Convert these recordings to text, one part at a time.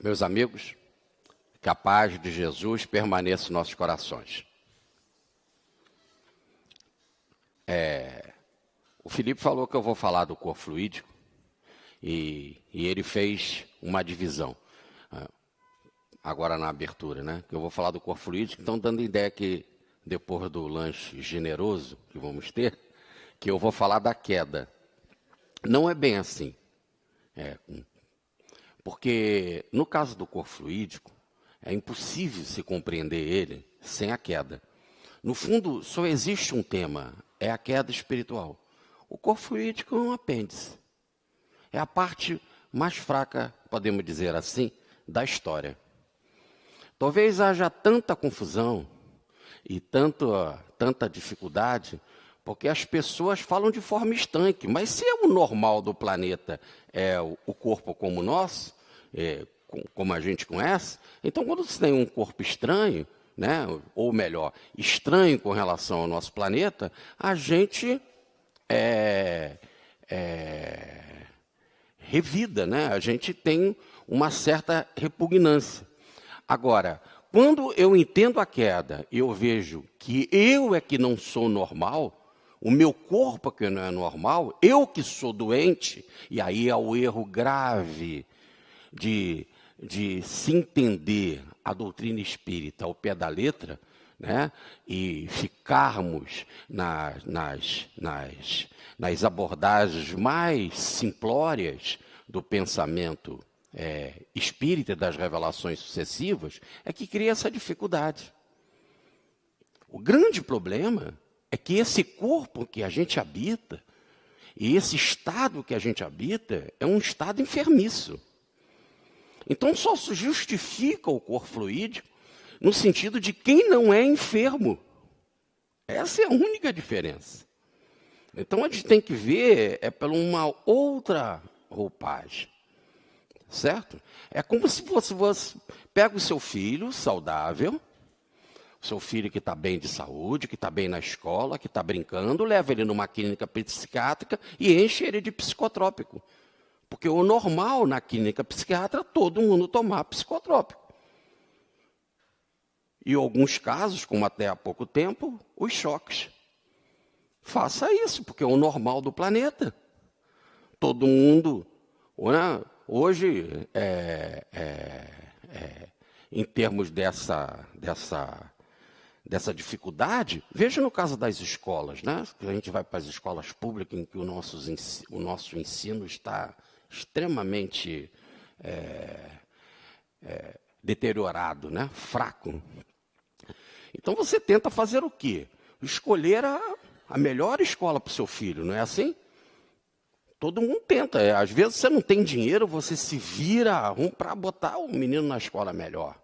Meus amigos, que a paz de Jesus permaneça em nossos corações. O Felipe falou que eu vou falar do corpo fluídico e ele fez uma divisão, agora na abertura, né? Que eu vou falar do corpo fluídico, então dando ideia que depois do lanche generoso que vamos ter, que eu vou falar da queda. Não é bem assim. Porque no caso do corpo fluídico, é impossível se compreender ele sem a queda. No fundo, só existe um tema, é a queda espiritual. O corpo fluídico é um apêndice. É a parte mais fraca, podemos dizer assim, da história. Talvez haja tanta confusão e tanta dificuldade, porque as pessoas falam de forma estanque. Mas se o normal do planeta é o corpo como o nosso, como a gente conhece, então quando você tem um corpo estranho, né, ou melhor, estranho com relação ao nosso planeta, a gente revida, né? A gente tem uma certa repugnância. Agora, quando eu entendo a queda e eu vejo que eu é que não sou normal, o meu corpo é que não é normal, eu que sou doente, e aí é o erro grave de se entender a doutrina espírita ao pé da letra, né, e ficarmos nas abordagens mais simplórias do pensamento espírita das revelações sucessivas, é que cria essa dificuldade. O grande problema é que esse corpo que a gente habita, e esse estado que a gente habita, é um estado enfermiço. Então só se justifica o corpo fluídico no sentido de quem não é enfermo. Essa é a única diferença. Então a gente tem que ver por uma outra roupagem. Certo? É como se você pega o seu filho saudável, seu filho que está bem de saúde, que está bem na escola, que está brincando, leva ele numa clínica psiquiátrica e enche ele de psicotrópico. Porque o normal na clínica psiquiátrica é todo mundo tomar psicotrópico. E em alguns casos, como até há pouco tempo, os choques. Faça isso, porque é o normal do planeta. Todo mundo, né? Hoje, em termos dessa dificuldade, veja no caso das escolas, né? A gente vai para as escolas públicas em que o nosso ensino está extremamente deteriorado, né? Fraco. Então você tenta fazer o quê? Escolher a melhor escola para o seu filho, não é assim? Todo mundo tenta. Às vezes você não tem dinheiro, você se vira para botar o menino na escola melhor.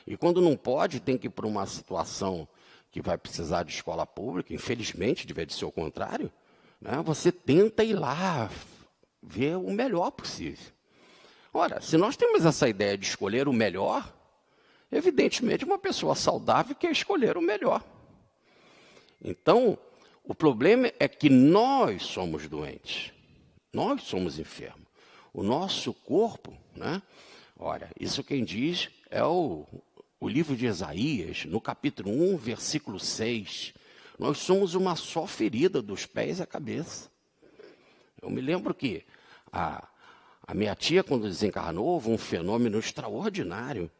E quando não pode, tem que ir para uma situação que vai precisar de escola pública, infelizmente, deve ser o contrário, né? Você tenta ir lá, ver o melhor possível. Ora, se nós temos essa ideia de escolher o melhor, evidentemente uma pessoa saudável quer escolher o melhor. Então, o problema é que nós somos doentes. Nós somos enfermos. O nosso corpo, né? Olha, isso quem diz é o livro de Isaías, no capítulo 1, versículo 6. Nós somos uma só ferida dos pés à cabeça. Eu me lembro que a minha tia, quando desencarnou, houve um fenômeno extraordinário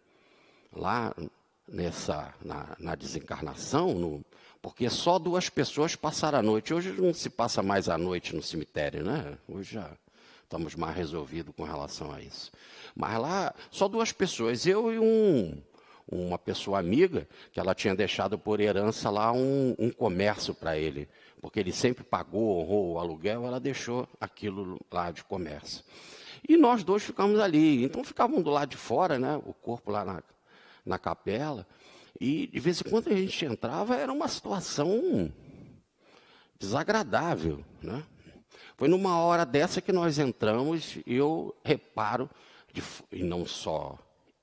lá na desencarnação, porque só 2 pessoas passaram a noite. Hoje não se passa mais a noite no cemitério, né? Hoje já estamos mais resolvidos com relação a isso. Mas lá, só 2 pessoas, eu e uma pessoa amiga, que ela tinha deixado por herança lá um comércio para ele, porque ele sempre pagou, honrou o aluguel, ela deixou aquilo lá de comércio. E nós 2 ficamos ali, então ficavam do lado de fora, né? O corpo lá na capela. E, de vez em quando, a gente entrava, era uma situação desagradável, né? Foi numa hora dessa que nós entramos e eu reparo, e não só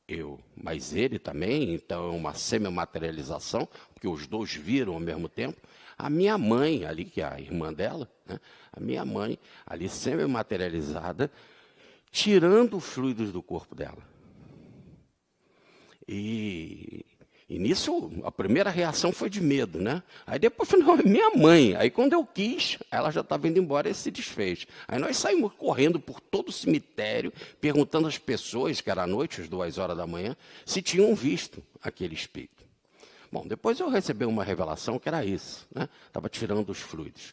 eu, mas ele também, então é uma semi-materialização, porque os 2 viram ao mesmo tempo, a minha mãe ali, que é a irmã dela, né? A minha mãe ali semi-materializada, tirando fluidos do corpo dela. E nisso, a primeira reação foi de medo, né? Aí depois falei, não, é minha mãe. Aí quando eu quis, ela já estava indo embora e se desfez. Aí nós saímos correndo por todo o cemitério, perguntando às pessoas, que era à noite, às 2 horas da manhã, se tinham visto aquele espírito. Bom, depois eu recebi uma revelação que era isso, né? Estava tirando os fluidos.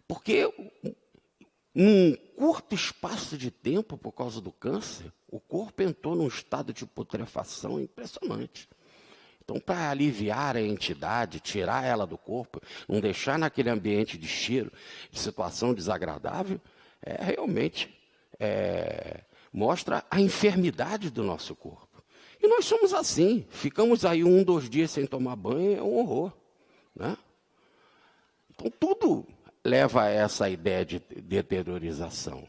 Porque num curto espaço de tempo, por causa do câncer, o corpo entrou num estado de putrefação impressionante. Então, para aliviar a entidade, tirar ela do corpo, não deixar naquele ambiente de cheiro, de situação desagradável, realmente mostra a enfermidade do nosso corpo. E nós somos assim, ficamos aí 1, 2 dias sem tomar banho, é um horror, né? Então, tudo leva a essa ideia de deteriorização.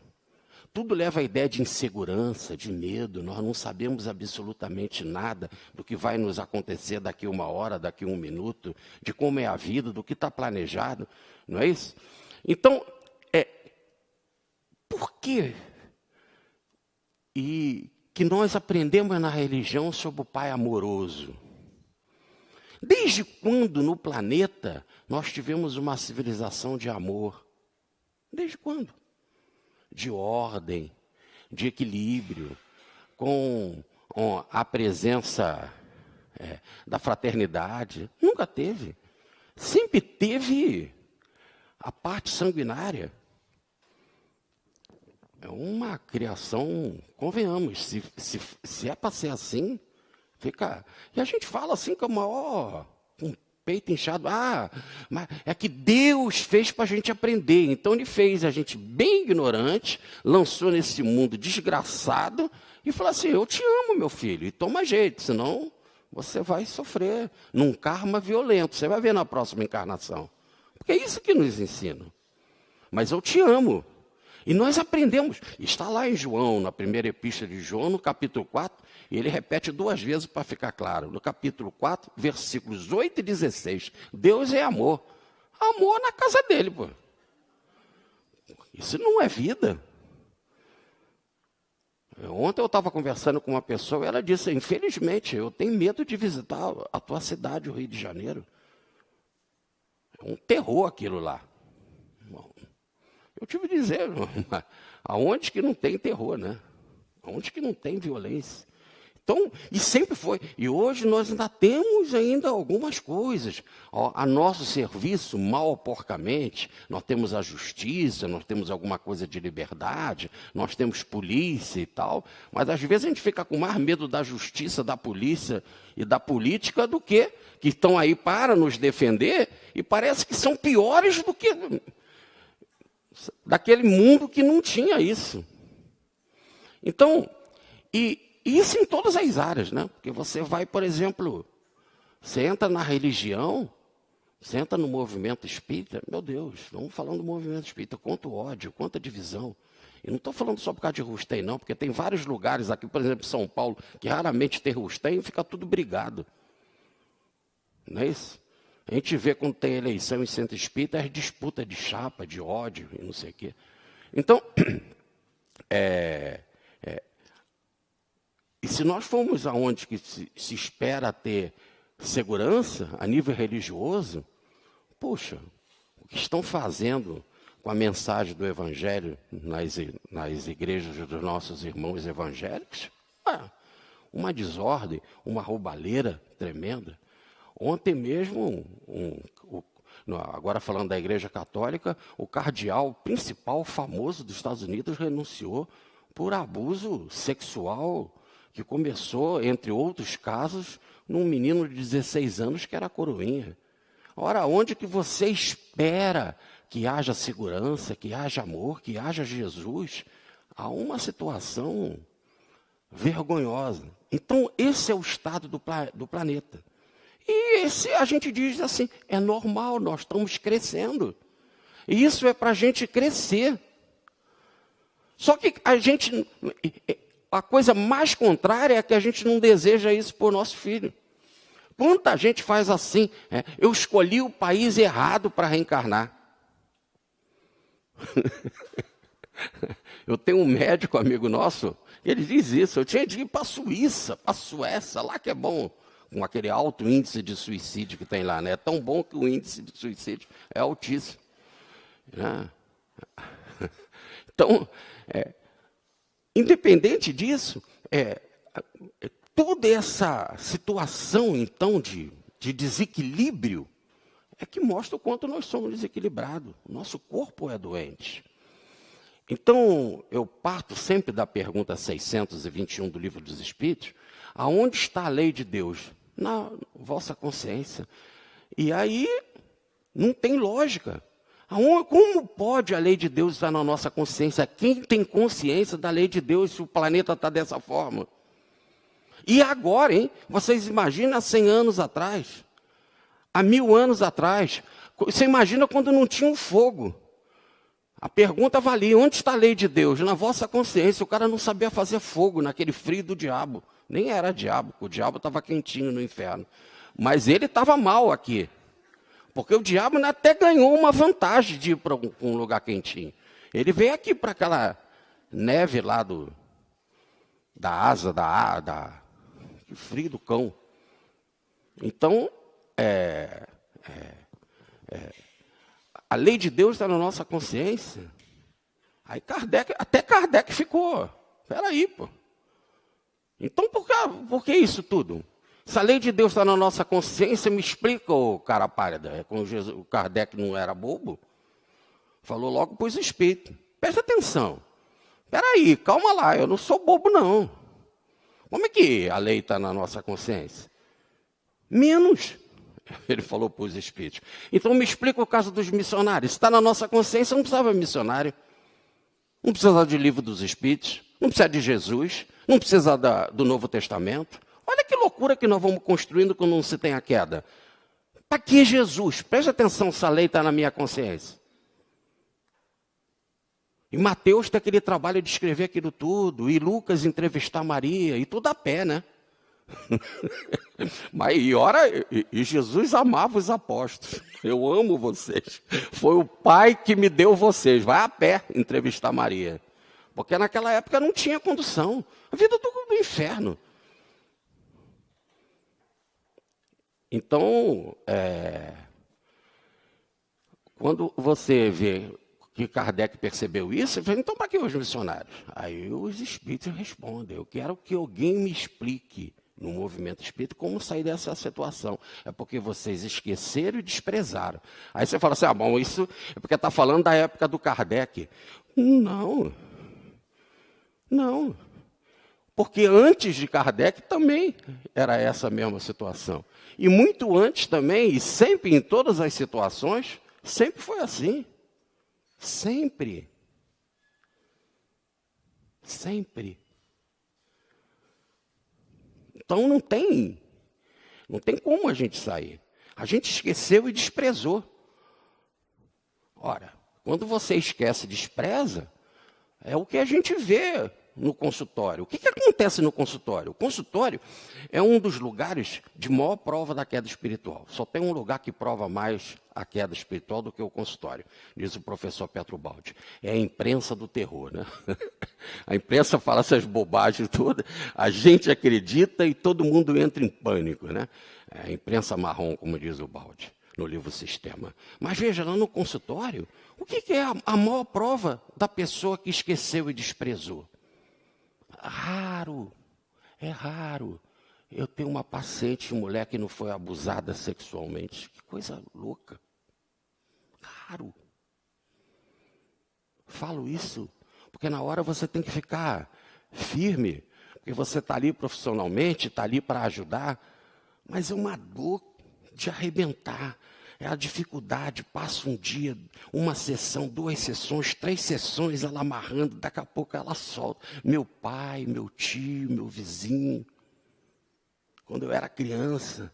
Tudo leva à ideia de insegurança, de medo. Nós não sabemos absolutamente nada do que vai nos acontecer daqui 1 hora, daqui 1 minuto, de como é a vida, do que está planejado, não é isso? Então, por quê? E que nós aprendemos na religião sobre o Pai amoroso. Desde quando no planeta nós tivemos uma civilização de amor? Desde quando? De ordem, de equilíbrio, com a presença da fraternidade. Nunca teve. Sempre teve a parte sanguinária. É uma criação, convenhamos, se é para ser assim, fica... E a gente fala assim com com o peito inchado. Mas é que Deus fez para a gente aprender. Então Ele fez a gente bem ignorante, lançou nesse mundo desgraçado e falou assim, eu te amo, meu filho, e toma jeito, senão você vai sofrer num karma violento. Você vai ver na próxima encarnação. Porque é isso que nos ensinam. Mas eu te amo. E nós aprendemos, está lá em João, na primeira epístola de João, no capítulo 4, e ele repete 2 vezes para ficar claro. No capítulo 4, versículos 8 e 16, Deus é amor. Amor na casa dele, pô. Isso não é vida. Ontem eu estava conversando com uma pessoa e ela disse, infelizmente, eu tenho medo de visitar a tua cidade, o Rio de Janeiro. É um terror aquilo lá. Eu tive que dizer, aonde que não tem terror, né? Aonde que não tem violência? Então, e sempre foi. E hoje nós ainda temos algumas coisas. A nosso serviço, mal ou porcamente, nós temos a justiça, nós temos alguma coisa de liberdade, nós temos polícia e tal, mas às vezes a gente fica com mais medo da justiça, da polícia e da política do que estão aí para nos defender e parece que são piores do que... daquele mundo que não tinha isso. Então, e isso em todas as áreas, né? Porque você vai, por exemplo, você entra na religião, você entra no movimento espírita, meu Deus, estamos falando do movimento espírita, quanto ódio, quanta divisão. E não estou falando só por causa de Rustém, não, porque tem vários lugares aqui, por exemplo, São Paulo, que raramente tem Rustém e fica tudo brigado. Não é isso? A gente vê quando tem eleição em centro espírita, as disputas de chapa, de ódio e não sei o quê. Então, e se nós formos aonde que se espera ter segurança, a nível religioso, puxa, o que estão fazendo com a mensagem do Evangelho nas igrejas dos nossos irmãos evangélicos? Uma desordem, uma roubalheira tremenda. Ontem mesmo, agora falando da Igreja Católica, o cardeal principal, famoso dos Estados Unidos, renunciou por abuso sexual que começou, entre outros casos, num menino de 16 anos que era coroinha. Ora, onde que você espera que haja segurança, que haja amor, que haja Jesus? Há uma situação vergonhosa. Então, esse é o estado do planeta. E a gente diz assim, é normal, nós estamos crescendo. E isso é para a gente crescer. Só que a coisa mais contrária é que a gente não deseja isso para o nosso filho. Quanta gente faz assim, eu escolhi o país errado para reencarnar. Eu tenho um médico amigo nosso, ele diz isso, eu tinha de ir para a Suíça, para a Suécia, lá que é bom, com aquele alto índice de suicídio que tem lá, né? É tão bom que o índice de suicídio é altíssimo. Né? Então, independente disso, toda essa situação, então, de desequilíbrio, é que mostra o quanto nós somos desequilibrados. O nosso corpo é doente. Então, eu parto sempre da pergunta 621 do Livro dos Espíritos, aonde está a lei de Deus? Na vossa consciência. E aí, não tem lógica. Como pode a lei de Deus estar na nossa consciência? Quem tem consciência da lei de Deus se o planeta está dessa forma? E agora, hein? Vocês imaginam há 100 anos atrás? Há 1000 anos atrás? Você imagina quando não tinha um fogo? A pergunta valia, onde está a lei de Deus? Na vossa consciência. O cara não sabia fazer fogo naquele frio do diabo. Nem era diabo, porque o diabo estava quentinho no inferno. Mas ele estava mal aqui. Porque o diabo até ganhou uma vantagem de ir para um lugar quentinho. Ele veio aqui para aquela neve lá da asa, que frio do cão. Então, a lei de Deus está na nossa consciência. Aí até Kardec ficou. Espera aí, pô. Então, por que isso tudo? Se a lei de Deus está na nossa consciência, me explica, ô cara pálida. Como o Kardec não era bobo, falou logo para os espíritos. Presta atenção. Espera aí, calma lá, eu não sou bobo, não. Como é que a lei está na nossa consciência? Menos. Ele falou para os espíritos. Então me explica o caso dos missionários. Se está na nossa consciência, não precisava de missionário. Não precisa de livro dos espíritos. Não precisa de Jesus. Não precisa do Novo Testamento. Olha que loucura que nós vamos construindo quando não se tem a queda. Para que Jesus? Preste atenção se a lei está na minha consciência. E Mateus tem aquele trabalho de escrever aquilo tudo. E Lucas entrevistar Maria. E tudo a pé, né? Mas e Jesus amava os apóstolos. Eu amo vocês. Foi o Pai que me deu vocês. Vai a pé entrevistar Maria. Porque naquela época não tinha condução. A vida do inferno. Então, quando você vê que Kardec percebeu isso, ele fala, então para que os missionários? Aí os espíritos respondem, eu quero que alguém me explique no movimento espírita como sair dessa situação. É porque vocês esqueceram e desprezaram. Aí você fala assim, bom, isso é porque está falando da época do Kardec. Não. Porque antes de Kardec também era essa mesma situação. E muito antes também, e sempre em todas as situações, sempre foi assim. Sempre. Então não tem como a gente sair. A gente esqueceu e desprezou. Ora, quando você esquece e despreza, é o que a gente vê no consultório. O que acontece no consultório? O consultório é um dos lugares de maior prova da queda espiritual. Só tem um lugar que prova mais a queda espiritual do que o consultório, diz o professor Petro Baldi. É a imprensa do terror, né? A imprensa fala essas bobagens todas, a gente acredita e todo mundo entra em pânico, né? É a imprensa marrom, como diz o Baldi, no livro Sistema. Mas veja, lá no consultório, o que é a maior prova da pessoa que esqueceu e desprezou? É raro. Eu tenho uma paciente, mulher que não foi abusada sexualmente. Que coisa louca. Raro. Falo isso porque na hora você tem que ficar firme, porque você está ali profissionalmente, está ali para ajudar, mas é uma dor de arrebentar. É a dificuldade, passa um dia, uma sessão, 2 sessões, 3 sessões, ela amarrando, daqui a pouco ela solta. Meu pai, meu tio, meu vizinho, quando eu era criança.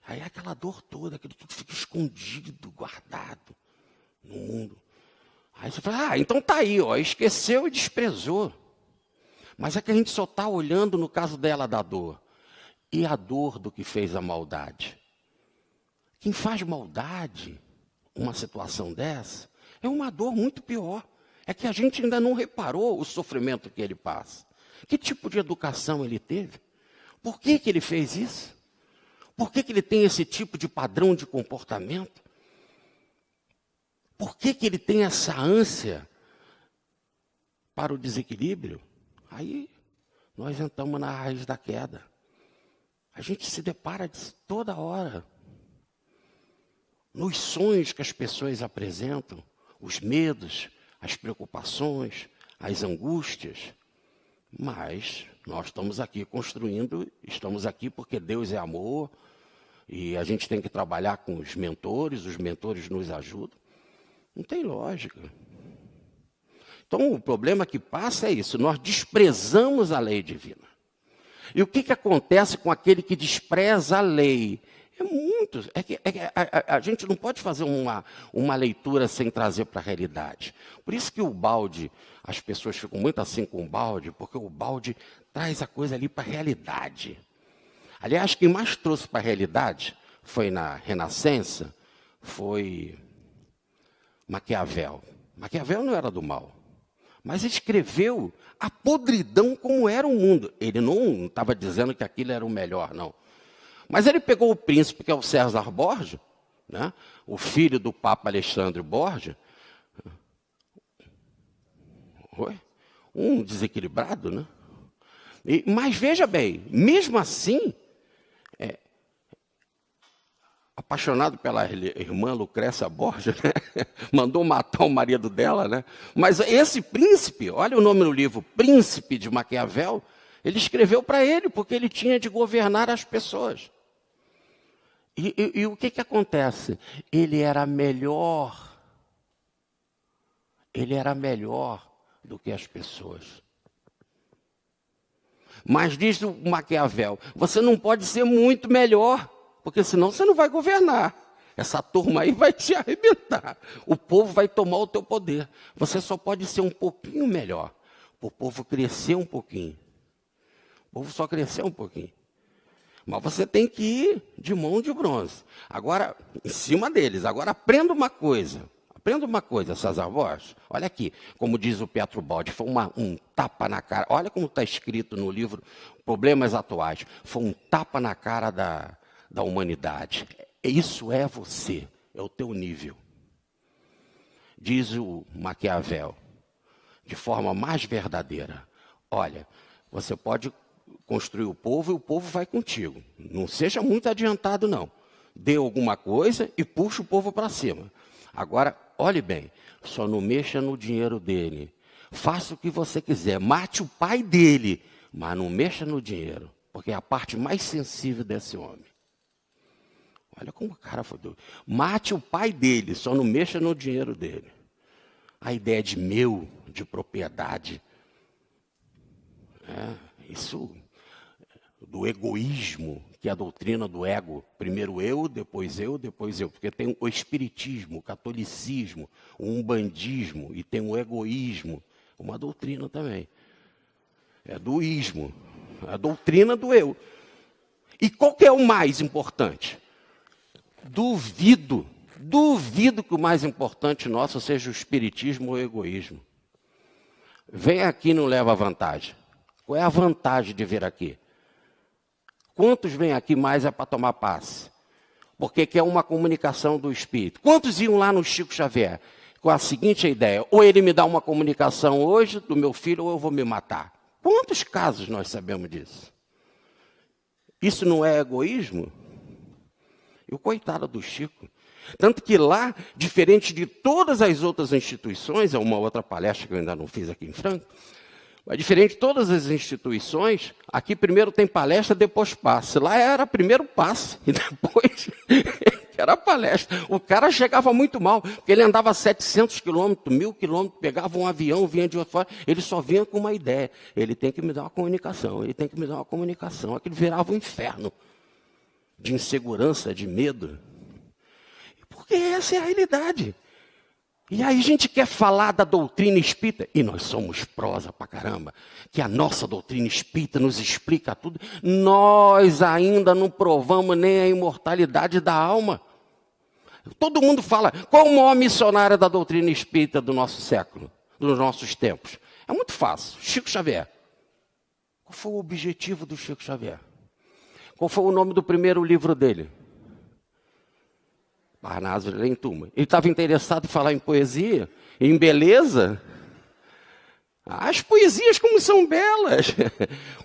Aí aquela dor toda, aquilo tudo fica escondido, guardado no mundo. Aí você fala, então tá aí, esqueceu e desprezou. Mas é que a gente só está olhando no caso dela da dor. E a dor do que fez a maldade? Quem faz maldade, uma situação dessa, é uma dor muito pior. É que a gente ainda não reparou o sofrimento que ele passa. Que tipo de educação ele teve? Por que ele fez isso? Por que ele tem esse tipo de padrão de comportamento? Por que ele tem essa ânsia para o desequilíbrio? Aí nós entramos na raiz da queda. A gente se depara toda hora nos sonhos que as pessoas apresentam, os medos, as preocupações, as angústias. Mas nós estamos aqui construindo, estamos aqui porque Deus é amor e a gente tem que trabalhar com os mentores nos ajudam. Não tem lógica. Então o problema que passa é isso, nós desprezamos a lei divina. E o que acontece com aquele que despreza a lei? A gente não pode fazer uma leitura sem trazer para a realidade. Por isso que o balde, as pessoas ficam muito assim com o balde, porque o balde traz a coisa ali para a realidade. Aliás, quem mais trouxe para a realidade foi na Renascença, foi Maquiavel. Maquiavel não era do mal, mas escreveu a podridão como era o mundo. Ele não estava dizendo que aquilo era o melhor, não. Mas ele pegou o príncipe, que é o César Borgia, né? O filho do Papa Alexandre Borgia, um desequilibrado, né? Mas veja bem, mesmo assim, apaixonado pela irmã Lucrécia Borgia, né? Mandou matar o marido dela, né? Mas esse príncipe, olha o nome no livro, Príncipe de Maquiavel, ele escreveu para ele, porque ele tinha de governar as pessoas. E o que acontece? Ele era melhor do que as pessoas. Mas diz o Maquiavel, você não pode ser muito melhor, porque senão você não vai governar. Essa turma aí vai te arrebentar. O povo vai tomar o teu poder. Você só pode ser um pouquinho melhor, para o povo crescer um pouquinho. O povo só crescer um pouquinho. Mas você tem que ir de mão de bronze. Agora, em cima deles. Agora, aprenda uma coisa, César Borges. Olha aqui, como diz o Pietro Baldi, foi um tapa na cara. Olha como está escrito no livro Problemas Atuais. Foi um tapa na cara da humanidade. Isso é você, é o teu nível. Diz o Maquiavel, de forma mais verdadeira. Olha, você pode construir o povo e o povo vai contigo. Não seja muito adiantado, não. Dê alguma coisa e puxa o povo para cima. Agora, olhe bem, só não mexa no dinheiro dele. Faça o que você quiser, mate o pai dele, mas não mexa no dinheiro, porque é a parte mais sensível desse homem. Olha como o cara foi doido. Mate o pai dele, só não mexa no dinheiro dele. A ideia de meu, de propriedade, isso do egoísmo, que é a doutrina do ego. Primeiro eu, depois eu, depois eu. Porque tem o espiritismo, o catolicismo, o umbandismo e tem o egoísmo. Uma doutrina também. É do ismo, a doutrina do eu. E qual que é o mais importante? Duvido que o mais importante nosso seja o espiritismo ou o egoísmo. Vem aqui e não leva vantagem. Qual é a vantagem de vir aqui? Quantos vêm aqui mais é para tomar passe? Porque quer uma comunicação do espírito. Quantos iam lá no Chico Xavier com a seguinte ideia: ou ele me dá uma comunicação hoje do meu filho, ou eu vou me matar. Quantos casos nós sabemos disso? Isso não é egoísmo? E o coitado do Chico. Tanto que lá, diferente de todas as outras instituições, é uma outra palestra que eu ainda não fiz aqui em Franca, mas diferente de todas as instituições, aqui primeiro tem palestra, depois passe. Lá era primeiro passe e depois era palestra. O cara chegava muito mal, porque ele andava 700 quilômetros, 1000 quilômetros, pegava um avião, vinha de outro fora, ele só vinha com uma ideia. Ele tem que me dar uma comunicação, ele tem que me dar uma comunicação. Aquilo virava um inferno de insegurança, de medo. Porque essa é a realidade. E aí a gente quer falar da doutrina espírita, e nós somos prosa pra caramba, que a nossa doutrina espírita nos explica tudo. Nós ainda não provamos nem a imortalidade da alma. Todo mundo fala, qual o maior missionário da doutrina espírita do nosso século? dos nossos tempos? É muito fácil. Chico Xavier. Qual foi o objetivo do Chico Xavier? Qual foi o nome do primeiro livro dele? Parnaso em Tuma. Ele estava interessado em falar em poesia, em beleza. As poesias como são belas.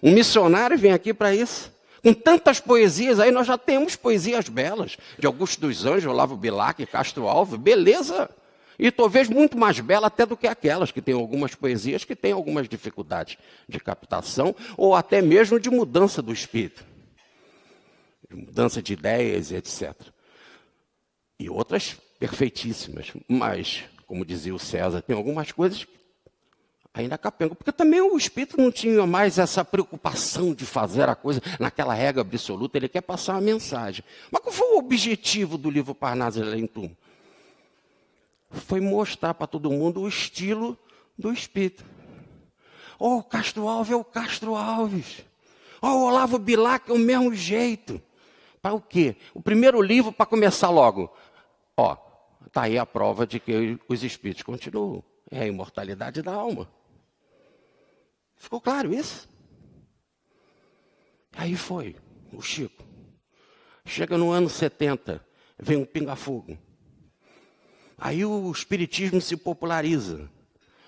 Um missionário vem aqui para isso. Com tantas poesias, aí nós já temos poesias belas. De Augusto dos Anjos, Olavo Bilac, Castro Alves, beleza. E talvez muito mais bela até do que aquelas, que tem algumas poesias que têm algumas dificuldades de captação, ou até mesmo de mudança do espírito. De mudança de ideias, etc. E outras perfeitíssimas. Mas, como dizia o César, tem algumas coisas que ainda capenga, porque também o espírito não tinha mais essa preocupação de fazer a coisa naquela regra absoluta, ele quer passar uma mensagem. Mas qual foi o objetivo do livro Parnaso em Tuma? Foi mostrar para todo mundo o estilo do espírito. O Castro Alves é o Castro Alves. O Olavo Bilac é o mesmo jeito. Para o quê? O primeiro livro, para começar logo. Está aí a prova de que os espíritos continuam. É a imortalidade da alma. Ficou claro isso? Aí foi o Chico. Chega no ano 70, vem um pinga-fogo. Aí o espiritismo se populariza.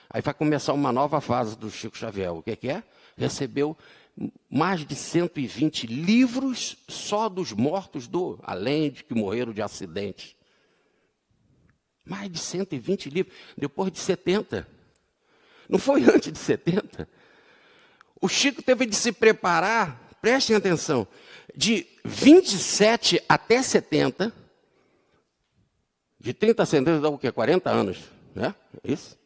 Aí vai começar uma nova fase do Chico Xavier. O que é? Recebeu mais de 120 livros só dos mortos do além de que morreram de acidente. Mais de 120 livros, depois de 70. Não foi antes de 70. O Chico teve de se preparar, prestem atenção, de 27 até 70, de 30 a 70 dá o quê? 40 anos, né? Isso?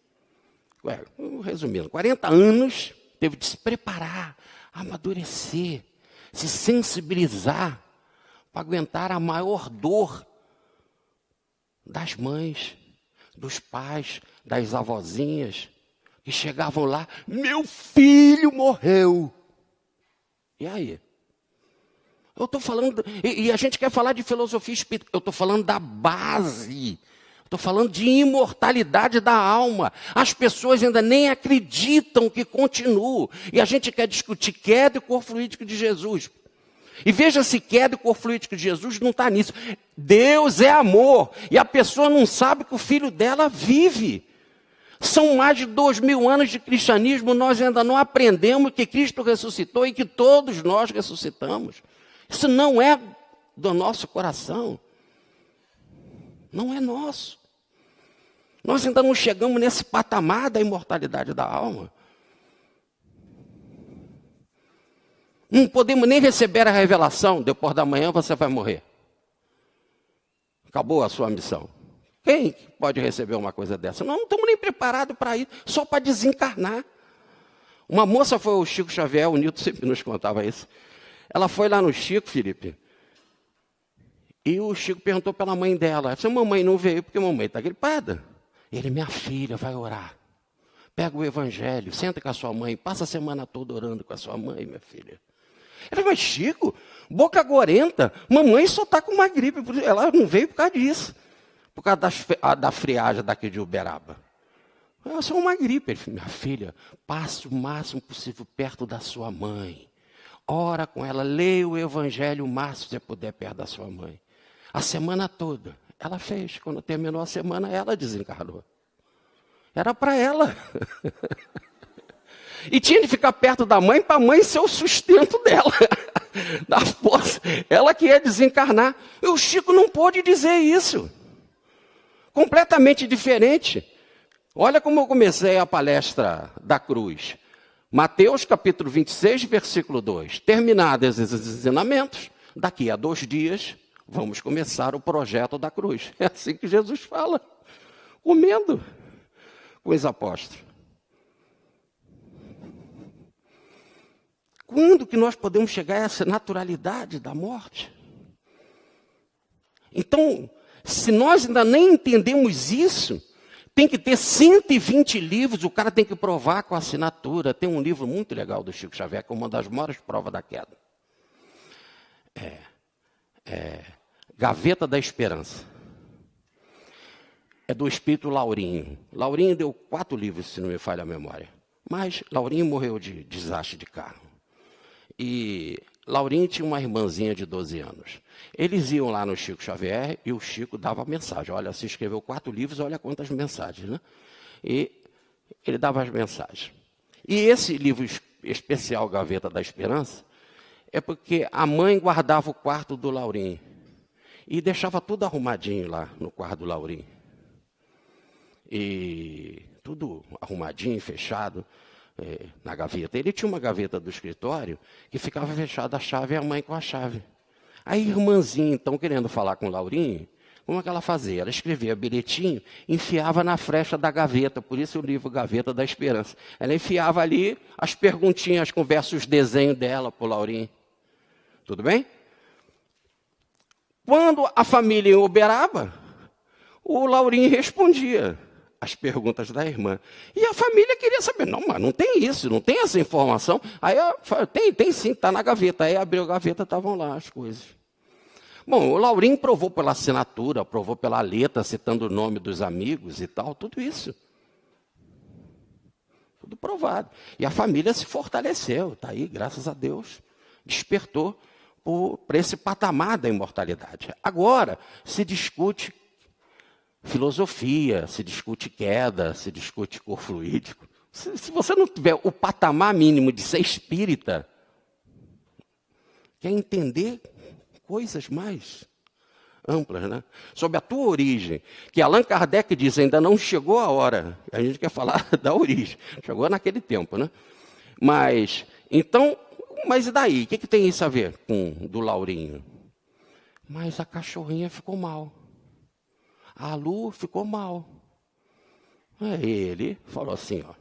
Resumindo, 40 anos teve de se preparar, amadurecer, se sensibilizar para aguentar a maior dor das mães, dos pais, das avózinhas, que chegavam lá, meu filho morreu. E aí? Eu estou falando, e a gente quer falar de filosofia espírita, eu estou falando da base, estou falando de imortalidade da alma. As pessoas ainda nem acreditam que continuam, e a gente quer discutir queda e corpo fluídico de Jesus. E veja se queda e corpo fluídico de Jesus não está nisso. Deus é amor, e a pessoa não sabe que o filho dela vive. São mais de 2000 anos de cristianismo, nós ainda não aprendemos que Cristo ressuscitou e que todos nós ressuscitamos. Isso não é do nosso coração. Não é nosso. Nós ainda não chegamos nesse patamar da imortalidade da alma. Não podemos nem receber a revelação, depois da manhã você vai morrer. Acabou a sua missão. Quem pode receber uma coisa dessa? Nós não estamos nem preparados para ir, só para desencarnar. Uma moça foi o Chico Xavier, o Nilton sempre nos contava isso. Ela foi lá no Chico, Felipe, e o Chico perguntou pela mãe dela. Ela disse, mamãe não veio porque mamãe está gripada. Ele, minha filha, vai orar. Pega o evangelho, senta com a sua mãe, passa a semana toda orando com a sua mãe, minha filha. Ela, mas Chico, boca gorenta, mamãe só está com uma gripe, ela não veio por causa disso. Por causa da friagem daqui de Uberaba. É só uma gripe. Ele falou, minha filha, passe o máximo possível perto da sua mãe. Ora com ela, leia o evangelho o máximo que você puder perto da sua mãe. A semana toda. Ela fez. Quando terminou a semana, ela desencarnou. Era para ela. E tinha de ficar perto da mãe para a mãe ser o sustento dela. Da força. Ela que ia desencarnar. E o Chico não pôde dizer isso. Completamente diferente. Olha como eu comecei a palestra da cruz. Mateus capítulo 26, versículo 2. Terminados esses ensinamentos, daqui a 2 dias, vamos começar o projeto da cruz. É assim que Jesus fala. Comendo com os apóstolos. Quando que nós podemos chegar a essa naturalidade da morte? Então, se nós ainda nem entendemos isso, tem que ter 120 livros, o cara tem que provar com a assinatura. Tem um livro muito legal do Chico Xavier, que é uma das maiores provas da queda. Gaveta da Esperança. é do espírito Laurinho. Laurinho deu 4 livros, se não me falha a memória. Mas Laurinho morreu de desastre de carro. E Laurinho tinha uma irmãzinha de 12 anos. Eles iam lá no Chico Xavier e o Chico dava mensagem. Olha, você escreveu 4 livros, olha quantas mensagens, né? E ele dava as mensagens. E esse livro especial, Gaveta da Esperança, é porque a mãe guardava o quarto do Laurinho. E deixava tudo arrumadinho lá no quarto do Laurinho. E tudo arrumadinho, fechado. Na gaveta. Ele tinha uma gaveta do escritório que ficava fechada a chave e a mãe com a chave. A irmãzinha, então, querendo falar com o Laurinho, como é que ela fazia? Ela escrevia bilhetinho, enfiava na frecha da gaveta, por isso o livro Gaveta da Esperança. Ela enfiava ali as perguntinhas, as conversas, os desenhos dela para o Laurinho. Tudo bem? Quando a família em Uberaba, o Laurinho respondia as perguntas da irmã. E a família queria saber, não, mas não tem isso, não tem essa informação. Aí eu falei, tem sim, está na gaveta. Aí abriu a gaveta, estavam lá as coisas. Bom, o Laurinho provou pela assinatura, provou pela letra, citando o nome dos amigos e tal, tudo isso. Tudo provado. E a família se fortaleceu, está aí, graças a Deus, despertou para esse patamar da imortalidade. Agora, se discute filosofia, se discute queda, se discute cor fluídico. Se você não tiver o patamar mínimo de ser espírita, quer entender coisas mais amplas, né? Sobre a tua origem, que Allan Kardec diz, ainda não chegou a hora. A gente quer falar da origem, chegou naquele tempo, né? Mas, então, mas e daí? O que tem isso a ver com do Laurinho? Mas a cachorrinha ficou mal. A Lu ficou mal. Aí ele falou assim, ó,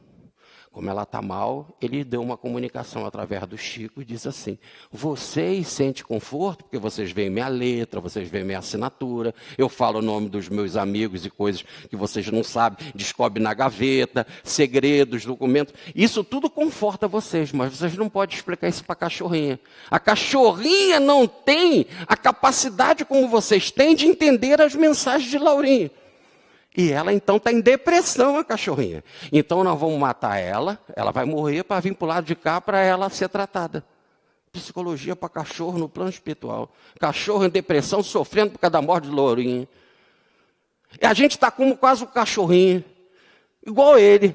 como ela está mal, ele deu uma comunicação através do Chico e disse assim, vocês sentem conforto, porque vocês veem minha letra, vocês veem minha assinatura, eu falo o nome dos meus amigos e coisas que vocês não sabem, descobre na gaveta, segredos, documentos, isso tudo conforta vocês, mas vocês não podem explicar isso para a cachorrinha. A cachorrinha não tem a capacidade como vocês têm de entender as mensagens de Laurinho. E ela, então, está em depressão, a cachorrinha. Então, nós vamos matar ela, ela vai morrer para vir para o lado de cá para ela ser tratada. Psicologia para cachorro no plano espiritual. Cachorro em depressão, sofrendo por causa da morte de Lourinho. E a gente está como quase o cachorrinho, igual ele.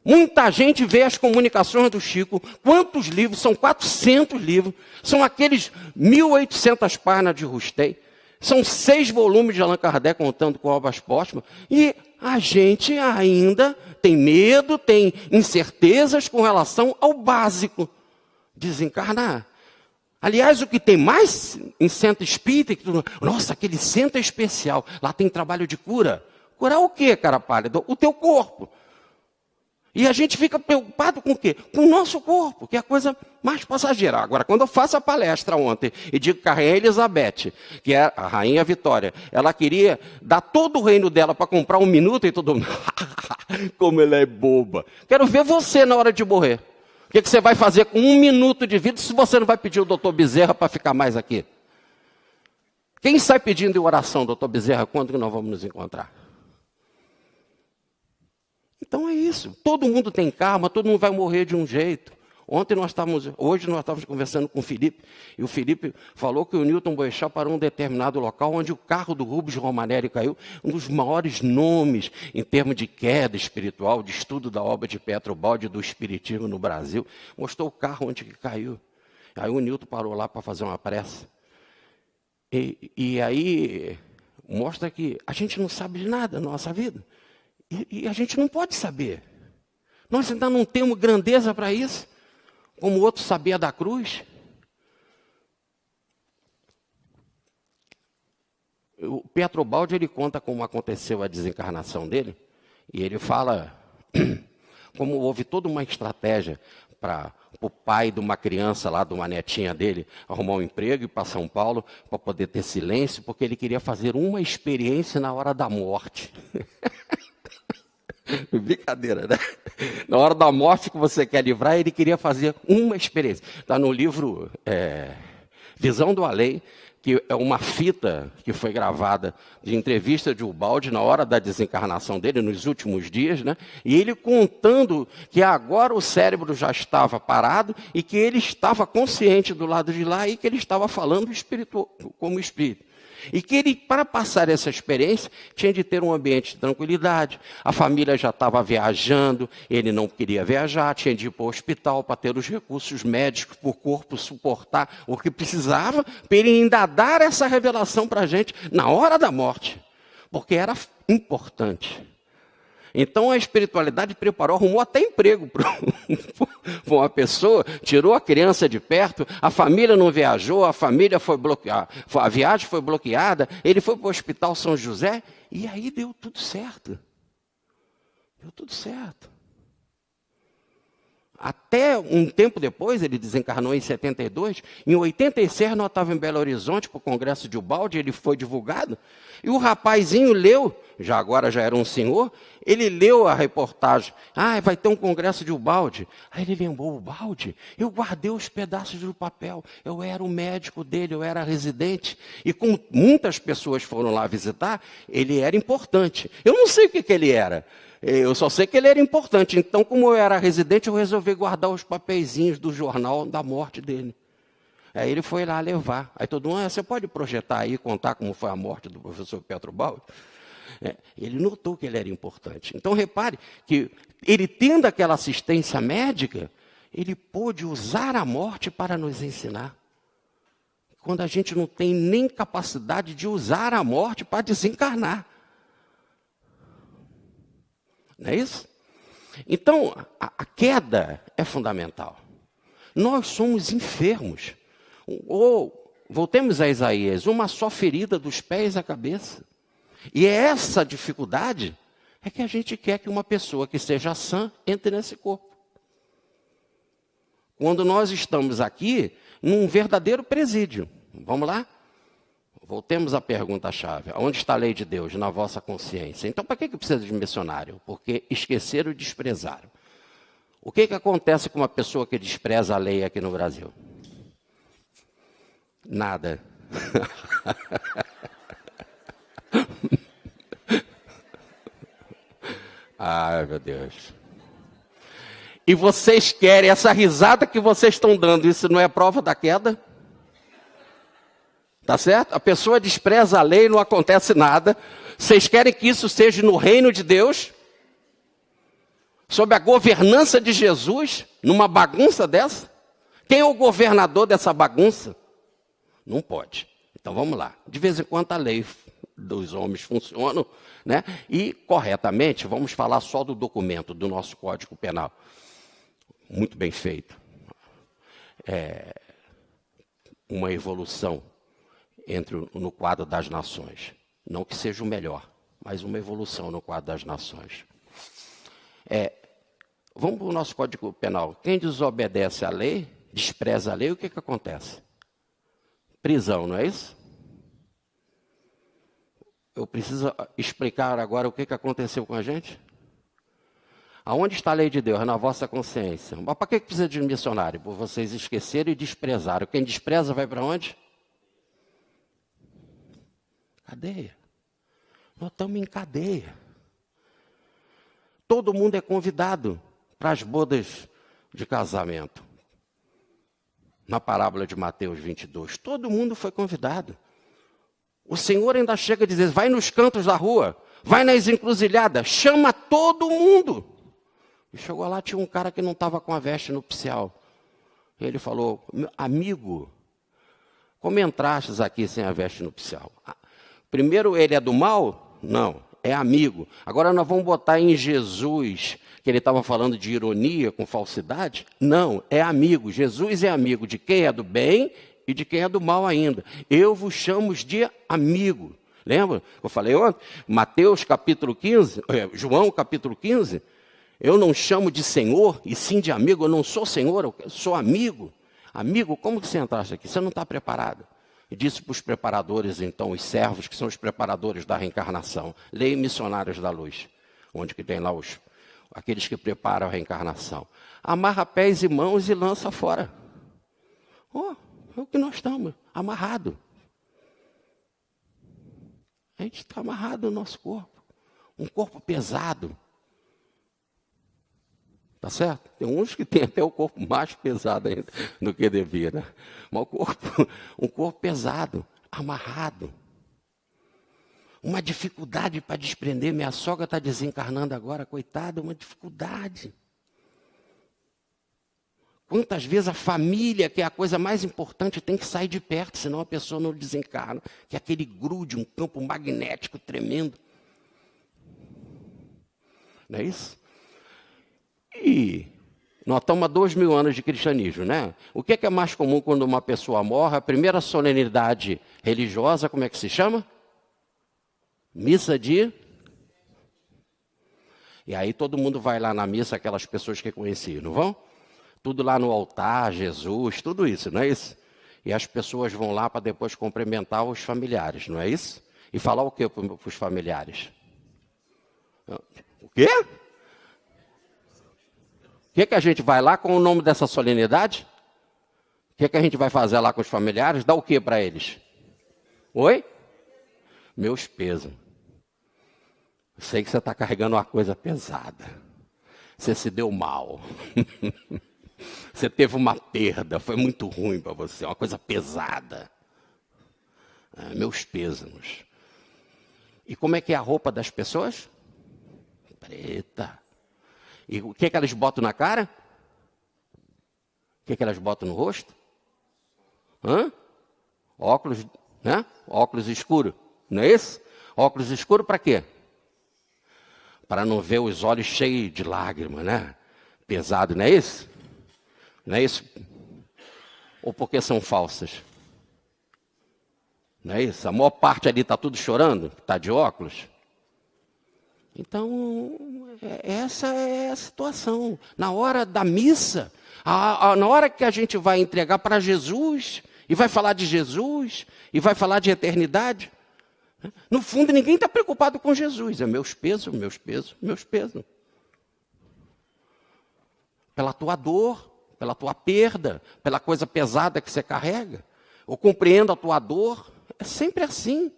Muita gente vê as comunicações do Chico. Quantos livros? São 400 livros. São aqueles 1.800 páginas de Rustei. São 6 volumes de Allan Kardec contando com obras póstumas. E a gente ainda tem medo, tem incertezas com relação ao básico. Desencarnar. Aliás, o que tem mais em centro espírita, nossa, aquele centro é especial. Lá tem trabalho de cura. Curar o quê, cara pálida? O teu corpo. E a gente fica preocupado com o quê? Com o nosso corpo, que é a coisa mais passageira. Agora, quando eu faço a palestra ontem e digo que a Rainha Elizabeth, que é a Rainha Vitória, ela queria dar todo o reino dela para comprar 1 minuto e todo mundo, como ela é boba. Quero ver você na hora de morrer. O que você vai fazer com 1 minuto de vida se você não vai pedir o doutor Bezerra para ficar mais aqui? Quem sai pedindo em oração, doutor Bezerra, quando que nós vamos nos encontrar? Então é isso, todo mundo tem karma, todo mundo vai morrer de um jeito. Hoje nós estávamos conversando com o Felipe, e o Felipe falou que o Newton Boechat parou em um determinado local onde o carro do Rubens Romanelli caiu, um dos maiores nomes em termos de queda espiritual, de estudo da obra de Petrobaldi do Espiritismo no Brasil, mostrou o carro onde que caiu. Aí o Newton parou lá para fazer uma prece. E aí mostra que a gente não sabe de nada na nossa vida. E a gente não pode saber. Nós ainda não temos grandeza para isso, como o outro sabia da cruz. O Petrobaldi, ele conta como aconteceu a desencarnação dele, e ele fala como houve toda uma estratégia para o pai de uma criança lá, de uma netinha dele, arrumar um emprego e ir para São Paulo para poder ter silêncio, porque ele queria fazer uma experiência na hora da morte. Brincadeira, né? Na hora da morte que você quer livrar, ele queria fazer uma experiência. Está no livro Visão do Além, que é uma fita que foi gravada de entrevista de Ubaldi na hora da desencarnação dele, nos últimos dias, né? E ele contando que agora o cérebro já estava parado e que ele estava consciente do lado de lá e que ele estava falando como espírito. E que ele, para passar essa experiência, tinha de ter um ambiente de tranquilidade. A família já estava viajando, ele não queria viajar, tinha de ir para o hospital para ter os recursos médicos para o corpo suportar o que precisava, para ele ainda dar essa revelação para a gente na hora da morte, porque era importante. Então a espiritualidade preparou, arrumou até emprego para uma pessoa, tirou a criança de perto, a família não viajou, a família foi bloqueada, a viagem foi bloqueada, ele foi para o Hospital São José, e aí deu tudo certo. Deu tudo certo. Até um tempo depois, ele desencarnou em 72, em 86 nós estávamos em Belo Horizonte para o Congresso de Ubaldi, ele foi divulgado, e o rapazinho leu, agora já era um senhor, ele leu a reportagem, vai ter um Congresso de Ubaldi. Aí ele lembrou, Ubaldi, eu guardei os pedaços do papel, eu era o médico dele, eu era residente, e como muitas pessoas foram lá visitar, ele era importante. Eu não sei o que ele era, eu só sei que ele era importante. Então, como eu era residente, eu resolvi guardar os papeizinhos do jornal da morte dele. Aí ele foi lá levar. Aí todo mundo, você pode projetar aí, contar como foi a morte do professor Petro Baldi? Ele notou que ele era importante. Então, repare que ele tendo aquela assistência médica, ele pôde usar a morte para nos ensinar. Quando a gente não tem nem capacidade de usar a morte para desencarnar. Não é isso? Então, a queda é fundamental. Nós somos enfermos. Voltemos a Isaías, uma só ferida dos pés à cabeça. E é essa dificuldade é que a gente quer que uma pessoa que seja sã entre nesse corpo. Quando nós estamos aqui num verdadeiro presídio. Vamos lá? Voltemos à pergunta-chave. Onde está a lei de Deus? Na vossa consciência. Então, para que precisa de missionário? Porque esqueceram e desprezaram. O que acontece com uma pessoa que despreza a lei aqui no Brasil? Nada. Ai, meu Deus. E vocês querem, essa risada que vocês estão dando, isso não é prova da queda? Tá certo? A pessoa despreza a lei, não acontece nada. Vocês querem que isso seja no reino de Deus? Sob a governança de Jesus? Numa bagunça dessa? Quem é o governador dessa bagunça? Não pode. Então vamos lá. De vez em quando a lei dos homens funciona, né? E corretamente, vamos falar só do documento do nosso Código Penal. Muito bem feito. Uma evolução no quadro das nações. Não que seja o melhor, mas uma evolução no quadro das nações. Vamos para o nosso Código Penal. Quem desobedece à lei, despreza a lei, o que acontece? Prisão, não é isso? Eu preciso explicar agora o que aconteceu com a gente? Aonde está a lei de Deus? Na vossa consciência. Mas para que precisa de um missionário? Por vocês esqueceram e desprezaram. Quem despreza vai para onde? Cadeia. Nós estamos em cadeia. Todo mundo é convidado para as bodas de casamento. Na parábola de Mateus 22, todo mundo foi convidado. O Senhor ainda chega a dizer, vai nos cantos da rua, vai nas encruzilhadas, chama todo mundo. E chegou lá, tinha um cara que não estava com a veste nupcial. Ele falou, amigo, como entrastes aqui sem a veste nupcial? Primeiro, ele é do mal? Não, é amigo. Agora nós vamos botar em Jesus, que ele estava falando de ironia com falsidade? Não, é amigo. Jesus é amigo de quem é do bem e de quem é do mal ainda. Eu vos chamo de amigo. Lembra? Eu falei ontem, Mateus capítulo 15, João capítulo 15, eu não chamo de Senhor e sim de amigo. Eu não sou Senhor, eu sou amigo. Amigo, como que você entraste aqui? Você não está preparado. E disse para os preparadores, então, os servos, que são os preparadores da reencarnação. Leia Missionários da Luz, onde que tem lá aqueles que preparam a reencarnação. Amarra pés e mãos e lança fora. É o que nós estamos, amarrado. A gente está amarrado no nosso corpo. Um corpo pesado. Tá certo? Tem uns que têm até o corpo mais pesado ainda do que devia, né? Mas um corpo pesado, amarrado. Uma dificuldade para desprender. Minha sogra está desencarnando agora, coitada, uma dificuldade. Quantas vezes a família, que é a coisa mais importante, tem que sair de perto, senão a pessoa não desencarna. Que é aquele grude, um campo magnético tremendo. Não é isso? E nós estamos há 2000 anos de cristianismo, né? O que é mais comum quando uma pessoa morre? A primeira solenidade religiosa, como é que se chama? Missa de... E aí todo mundo vai lá na missa, aquelas pessoas que conheciam, não vão? Tudo lá no altar, Jesus, tudo isso, não é isso? E as pessoas vão lá para depois cumprimentar os familiares, não é isso? E falar o que para os familiares? O quê? O que a gente vai lá com o nome dessa solenidade? O que a gente vai fazer lá com os familiares? Dá o que para eles? Oi? Meus pesos. Sei que você está carregando uma coisa pesada. Você se deu mal. Você teve uma perda, foi muito ruim para você, uma coisa pesada. Meus pêsames. E como é que é a roupa das pessoas? Preta. E o que elas botam na cara? O que elas botam no rosto? Óculos, né? Óculos escuros, não é isso? Óculos escuros para quê? Para não ver os olhos cheios de lágrimas, né? Pesado, não é isso? Não é isso? Ou porque são falsas? Não é isso? A maior parte ali está tudo chorando, está de óculos. Então, essa é a situação. Na hora da missa, na hora que a gente vai entregar para Jesus, e vai falar de Jesus, e vai falar de eternidade, no fundo ninguém está preocupado com Jesus. É meus pesos, meus pesos, meus pesos. Pela tua dor, pela tua perda, pela coisa pesada que você carrega. Eu compreendo a tua dor. É sempre assim.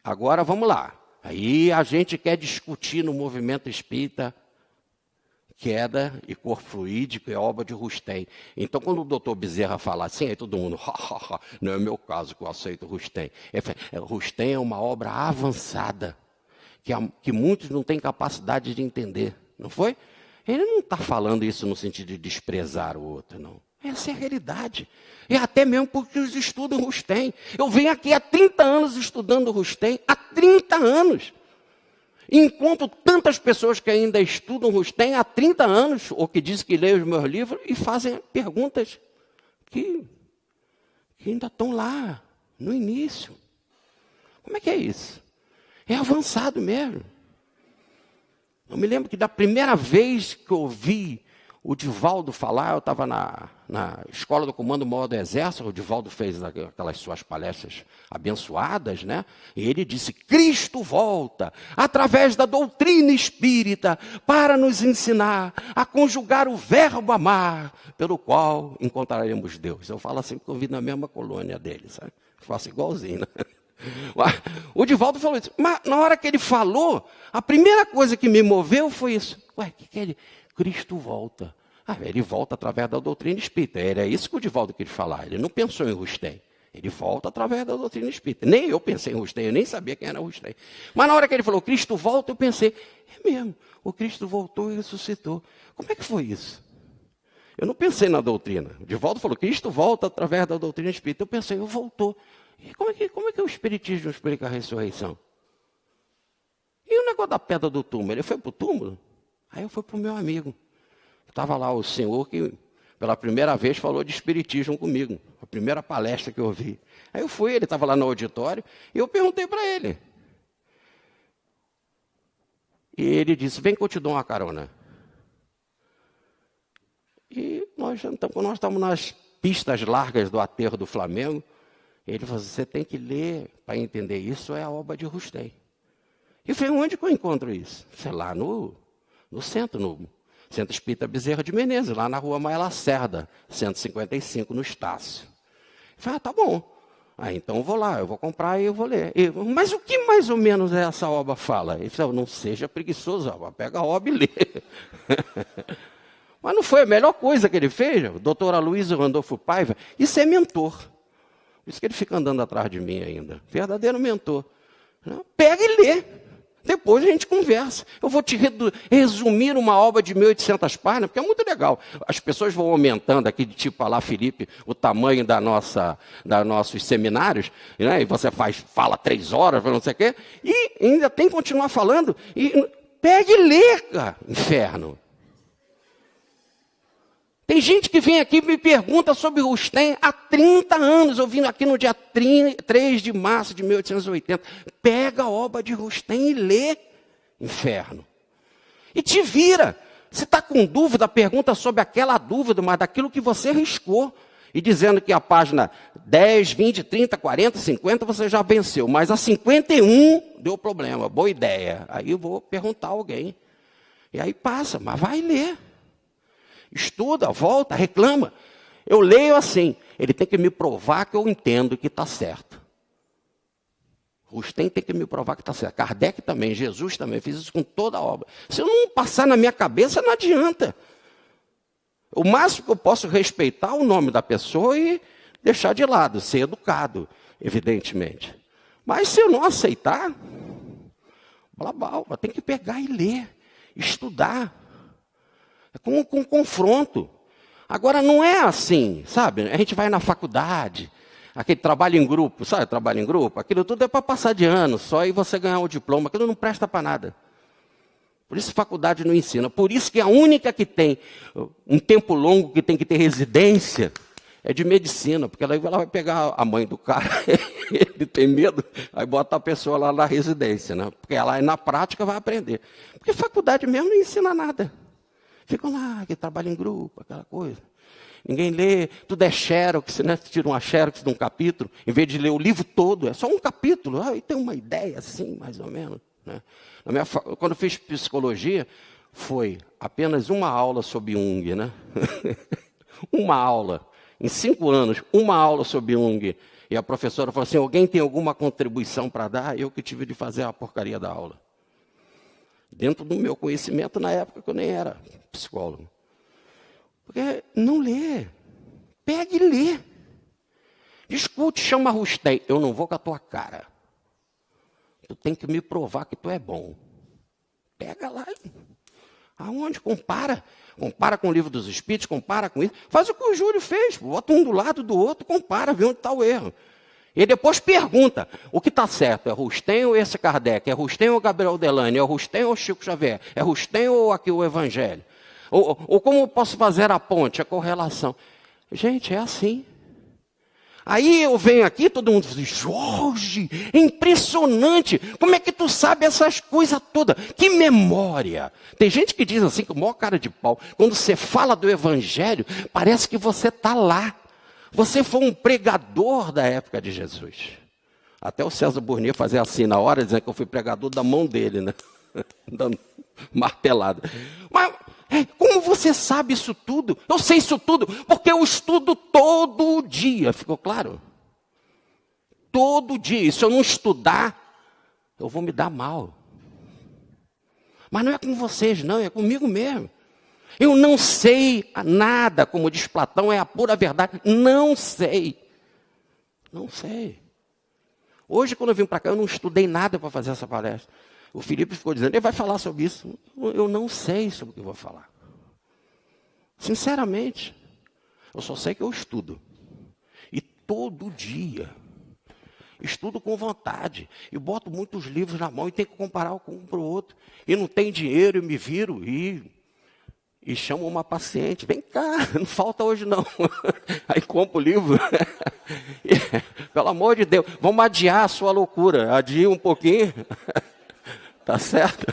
Agora vamos lá. Aí a gente quer discutir no movimento espírita queda e corpo fluídico é obra de Rustem. Então, quando o doutor Bezerra fala assim, aí todo mundo, não é meu caso que eu aceito Rustem. Rustem é uma obra avançada, que muitos não têm capacidade de entender, não foi? Ele não está falando isso no sentido de desprezar o outro, não. Essa é a realidade. E até mesmo porque eles estudam Rustem. Eu venho aqui há 30 anos estudando Rustem, há 30 anos. Encontro tantas pessoas que ainda estudam Rustem há 30 anos, ou que dizem que leem os meus livros, e fazem perguntas que ainda estão lá, no início. Como é que é isso? É avançado mesmo. Eu me lembro que da primeira vez que eu ouvi o Divaldo falar, eu estava na Escola do Comando Maior do Exército, o Divaldo fez aquelas suas palestras abençoadas, né? E ele disse, Cristo volta, através da doutrina espírita, para nos ensinar a conjugar o verbo amar, pelo qual encontraremos Deus. Eu falo assim, porque eu vi na mesma colônia dele, sabe? Eu faço igualzinho, né? O Divaldo falou isso, mas na hora que ele falou, a primeira coisa que me moveu foi isso. Ué, o que é ele? Cristo volta. Ele volta através da doutrina espírita. Era isso que o Divaldo queria falar. Ele não pensou em Rustem. Ele volta através da doutrina espírita. Nem eu pensei em Rustem, eu nem sabia quem era Rustem. Mas na hora que ele falou, Cristo volta, eu pensei, é mesmo, o Cristo voltou e ressuscitou. Como é que foi isso? Eu não pensei na doutrina. O Divaldo falou, Cristo volta através da doutrina espírita. Eu pensei, voltou. E como é que o Espiritismo explica a ressurreição? E o negócio da pedra do túmulo? Ele foi para o túmulo? Aí eu fui para o meu amigo. Estava lá o senhor que, pela primeira vez, falou de Espiritismo comigo. A primeira palestra que eu ouvi. Aí eu fui, ele estava lá no auditório, e eu perguntei para ele. E ele disse, vem que eu te dou uma carona. E nós estamos nas pistas largas do aterro do Flamengo. Ele falou, você tem que ler para entender isso, é a obra de Rustem. E eu falei, onde que eu encontro isso? Sei lá, no centro, no Centro Espírita Bezerra de Menezes, lá na rua Maia Lacerda, 155, no Estácio. Eu falei, tá bom. Então eu vou lá, eu vou comprar e eu vou ler. Mas o que mais ou menos essa obra fala? Ele falou, não seja preguiçoso, pega a obra e lê. Mas não foi a melhor coisa que ele fez? O doutor Aloysio Randolfo Paiva, isso é mentor. Por isso que ele fica andando atrás de mim ainda. Verdadeiro mentor. Pega e lê. Depois a gente conversa. Eu vou te resumir uma obra de 1.800 páginas, porque é muito legal. As pessoas vão aumentando aqui, de tipo lá, Felipe, o tamanho da nossos seminários, né? E você fala 3 horas, não sei o quê, e ainda tem que continuar falando. E pega e lê, cara, inferno. Tem gente que vem aqui e me pergunta sobre Rustem há 30 anos. Eu vim aqui no dia 3 de março de 1880. Pega a obra de Rustem e lê, inferno. E te vira. Se está com dúvida, pergunta sobre aquela dúvida, mas daquilo que você riscou. E dizendo que a página 10, 20, 30, 40, 50 você já venceu. Mas a 51 deu problema. Boa ideia. Aí eu vou perguntar a alguém. E aí passa, mas vai ler. Estuda, volta, reclama. Eu leio assim, ele tem que me provar que eu entendo que está certo. Rustem tem que me provar que está certo. Kardec também, Jesus também, fez isso com toda a obra. Se eu não passar na minha cabeça, não adianta. O máximo que eu posso respeitar o nome da pessoa e deixar de lado, ser educado, evidentemente. Mas se eu não aceitar, blá, blá, tem que pegar e ler, estudar. É com confronto. Agora não é assim, sabe? A gente vai na faculdade, aquele trabalho em grupo, sabe? Trabalho em grupo, aquilo tudo é para passar de ano, só aí você ganhar o diploma, aquilo não presta para nada. Por isso faculdade não ensina. Por isso que a única que tem um tempo longo que tem que ter residência é de medicina, porque ela vai pegar a mãe do cara, ele tem medo, aí bota a pessoa lá na residência, né? Porque ela na prática vai aprender. Porque faculdade mesmo não ensina nada. Ficam lá, que trabalha em grupo, aquela coisa. Ninguém lê, tudo é xerox, né? Você tira uma xerox de um capítulo, em vez de ler o livro todo, é só um capítulo. E tem uma ideia assim, mais ou menos. Né? Quando eu fiz psicologia, foi apenas uma aula sobre Jung, né? Uma aula. Em 5 anos, uma aula sobre Jung. E a professora falou assim, alguém tem alguma contribuição para dar? Eu que tive de fazer a porcaria da aula. Dentro do meu conhecimento, na época que eu nem era psicólogo. Porque não lê. Pega e lê. Discute, chama Rustem. Eu não vou com a tua cara. Tu tem que me provar que tu é bom. Pega lá. Aonde? Compara. Compara com o Livro dos Espíritos, compara com isso. Faz o que o Júlio fez. Bota um do lado do outro, compara, vê onde está o erro. E depois pergunta, o que está certo? É Rustem ou esse Kardec? É Rustem ou Gabriel Delane? É Rustem ou Chico Xavier? É Rustem ou aqui o Evangelho? Ou como eu posso fazer a ponte, a correlação? Gente, é assim. Aí eu venho aqui, todo mundo diz, Jorge, é impressionante. Como é que tu sabe essas coisas todas? Que memória. Tem gente que diz assim, com a maior cara de pau, quando você fala do Evangelho, parece que você está lá. Você foi um pregador da época de Jesus. Até o César Burnier fazia assim na hora, dizendo que eu fui pregador da mão dele, né? Dando martelada. Mas como você sabe isso tudo? Eu sei isso tudo, porque eu estudo todo dia. Ficou claro? Todo dia. E se eu não estudar, eu vou me dar mal. Mas não é com vocês, não, é comigo mesmo. Eu não sei nada, como diz Platão, é a pura verdade. Não sei. Não sei. Hoje, quando eu vim para cá, eu não estudei nada para fazer essa palestra. O Felipe ficou dizendo, ele vai falar sobre isso. Eu não sei sobre o que eu vou falar. Sinceramente, eu só sei que eu estudo. E todo dia. Estudo com vontade. E boto muitos livros na mão e tenho que comparar um para o outro. E não tem dinheiro, eu me viro e chamo uma paciente, vem cá, não falta hoje não. Aí compro o livro. Pelo amor de Deus, vamos adiar a sua loucura. Adia um pouquinho. Tá certo?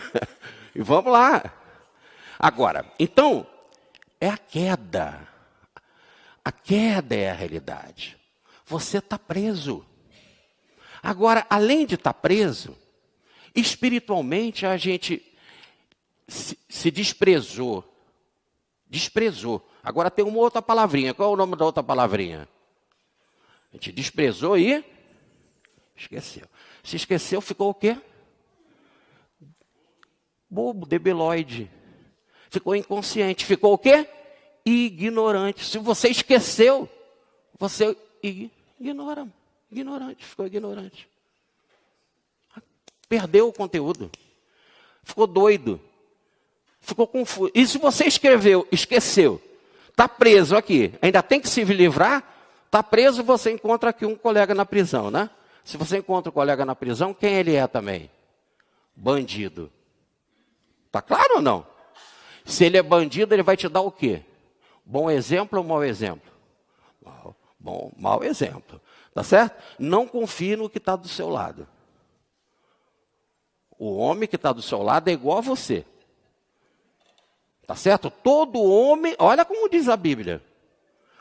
E vamos lá. Agora, então, é a queda. A queda é a realidade. Você está preso. Agora, além de estar preso, espiritualmente a gente se desprezou. Desprezou. Agora tem uma outra palavrinha. Qual é o nome da outra palavrinha? A gente desprezou e Esqueceu. Se esqueceu, ficou o quê? Bobo, debilóide. Ficou inconsciente. Ficou o quê? Ignorante. Se você esqueceu, você ignora. Ignorante, ficou ignorante. Perdeu o conteúdo. Ficou doido. Ficou confuso. E se você esqueceu, está preso aqui, ainda tem que se livrar, está preso, você encontra aqui um colega na prisão, né? Se você encontra um colega na prisão, quem ele é também? Bandido. Está claro ou não? Se ele é bandido, ele vai te dar o quê? Bom exemplo ou mau exemplo? Mau exemplo. Tá certo? Não confie no que está do seu lado. O homem que está do seu lado é igual a você. Tá certo? Todo homem, olha como diz a Bíblia.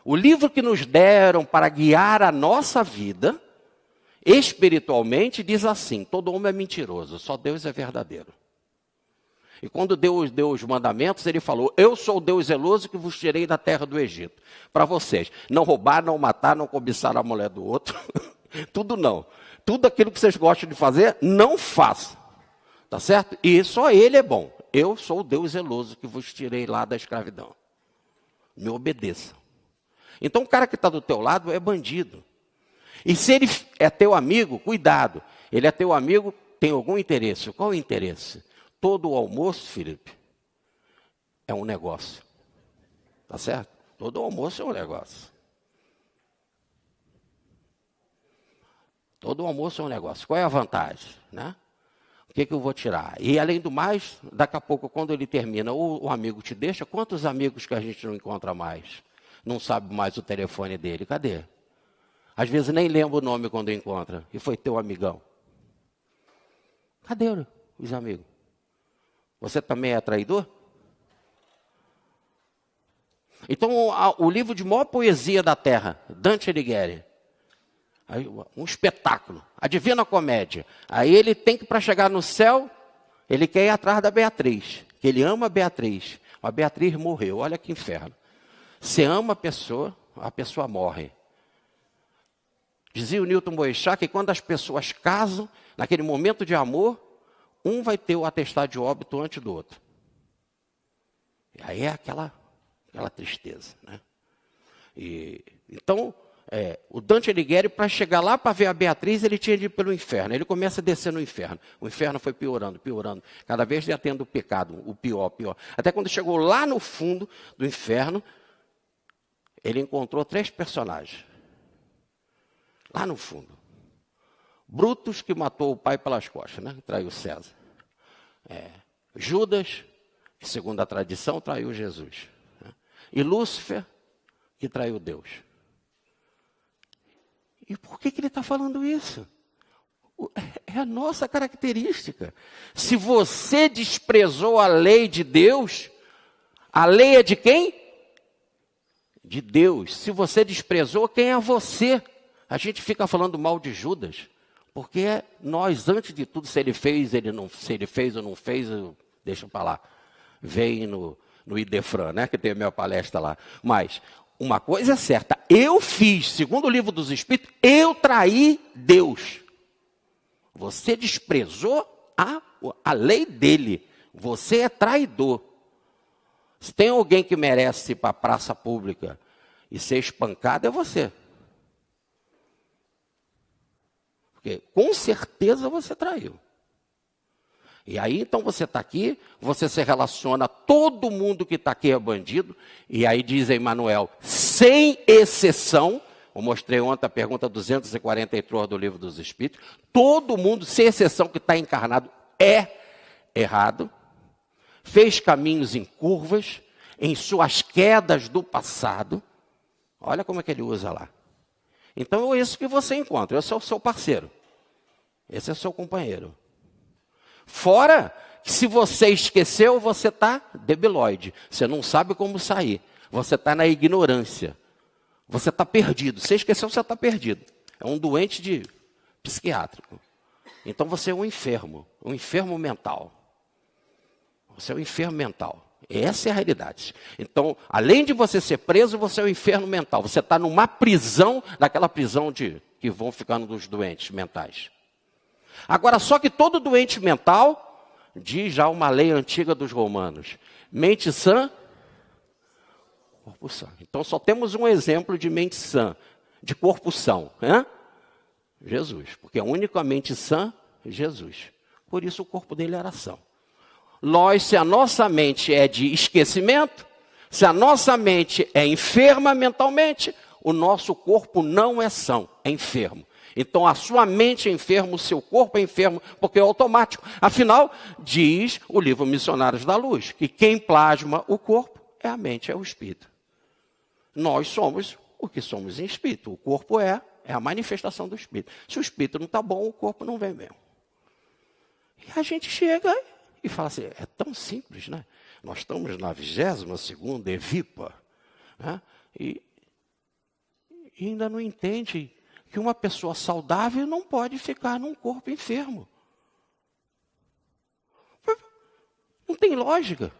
O livro que nos deram para guiar a nossa vida, espiritualmente, diz assim: todo homem é mentiroso, só Deus é verdadeiro. E quando Deus deu os mandamentos, ele falou: eu sou o Deus zeloso que vos tirei da terra do Egito. Para vocês, não roubar, não matar, não cobiçar a mulher do outro. Tudo não. Tudo aquilo que vocês gostam de fazer, não façam. Tá certo? E só ele é bom. Eu sou o Deus zeloso que vos tirei lá da escravidão. Me obedeça. Então o cara que está do teu lado é bandido. E se ele é teu amigo, cuidado. Ele é teu amigo, tem algum interesse. Qual é o interesse? Todo o almoço, Felipe, é um negócio. Tá certo? Todo almoço é um negócio. Todo almoço é um negócio. Qual é a vantagem? Né? O que eu vou tirar? E além do mais, daqui a pouco, quando ele termina, o amigo te deixa. Quantos amigos que a gente não encontra mais? Não sabe mais o telefone dele. Cadê? Às vezes nem lembra o nome quando encontra. E foi teu amigão. Cadê os amigos? Você também é traidor? Então, o livro de maior poesia da Terra, Dante Alighieri, um espetáculo, a Divina Comédia. Aí ele tem que, para chegar no céu, ele quer ir atrás da Beatriz, que ele ama a Beatriz. A Beatriz morreu, olha que inferno. Você ama a pessoa morre. Dizia o Newton Boechat que quando as pessoas casam, naquele momento de amor, um vai ter o atestado de óbito antes do outro. E aí é aquela tristeza, né? Então, o Dante Alighieri, para chegar lá para ver a Beatriz, ele tinha de ir pelo inferno. Ele começa a descer no inferno. O inferno foi piorando, piorando. Cada vez ia tendo o pecado, o pior, pior. Até quando chegou lá no fundo do inferno, ele encontrou 3 personagens. Lá no fundo. Brutus, que matou o pai pelas costas, né? Traiu César. Judas, que segundo a tradição, traiu Jesus. Né? E Lúcifer, que traiu Deus. E por que ele está falando isso? É a nossa característica. Se você desprezou a lei de Deus, a lei é de quem? De Deus. Se você desprezou, quem é você? A gente fica falando mal de Judas, porque nós, antes de tudo, se ele fez ou não fez, deixa para lá. Vem no Idefran, né, que tem a minha palestra lá. Mas uma coisa é certa, eu fiz, segundo o livro dos Espíritos, eu traí Deus. Você desprezou a lei dele. Você é traidor. Se tem alguém que merece ir para a praça pública e ser espancado, é você. Porque com certeza você traiu. E aí então você está aqui, você se relaciona, todo mundo que está aqui é bandido. E aí diz Emmanuel, sem exceção, eu mostrei ontem a pergunta 243 do Livro dos Espíritos, todo mundo, sem exceção, que está encarnado é errado, fez caminhos em curvas, em suas quedas do passado. Olha como é que ele usa lá. Então é isso que você encontra, esse é o seu parceiro, esse é o seu companheiro. Fora que se você esqueceu, você está debilóide, você não sabe como sair, você está na ignorância, você está perdido, você esqueceu, você está perdido, é um doente psiquiátrico. Então você é um enfermo mental, você é um enfermo mental. Essa é a realidade. Então, além de você ser preso, você é um inferno mental. Você está numa prisão, daquela prisão de que vão ficando dos doentes mentais. Agora, só que todo doente mental, diz já uma lei antiga dos romanos, mente sã, corpo sã. Então só temos um exemplo de mente sã, de corpo são, né? Jesus, porque a única mente sã é Jesus. Por isso o corpo dele era são. Nós, se a nossa mente é de esquecimento, se a nossa mente é enferma mentalmente, o nosso corpo não é são, é enfermo. Então a sua mente é enferma, o seu corpo é enfermo, porque é automático. Afinal, diz o livro Missionários da Luz, que quem plasma o corpo é a mente, é o espírito. Nós somos o que somos em espírito. O corpo é a manifestação do espírito. Se o espírito não está bom, o corpo não vem mesmo. E a gente chega e fala assim, é tão simples, né? Nós estamos na 22ª Evipa, né? E ainda não entende que uma pessoa saudável não pode ficar num corpo enfermo. Não tem lógica.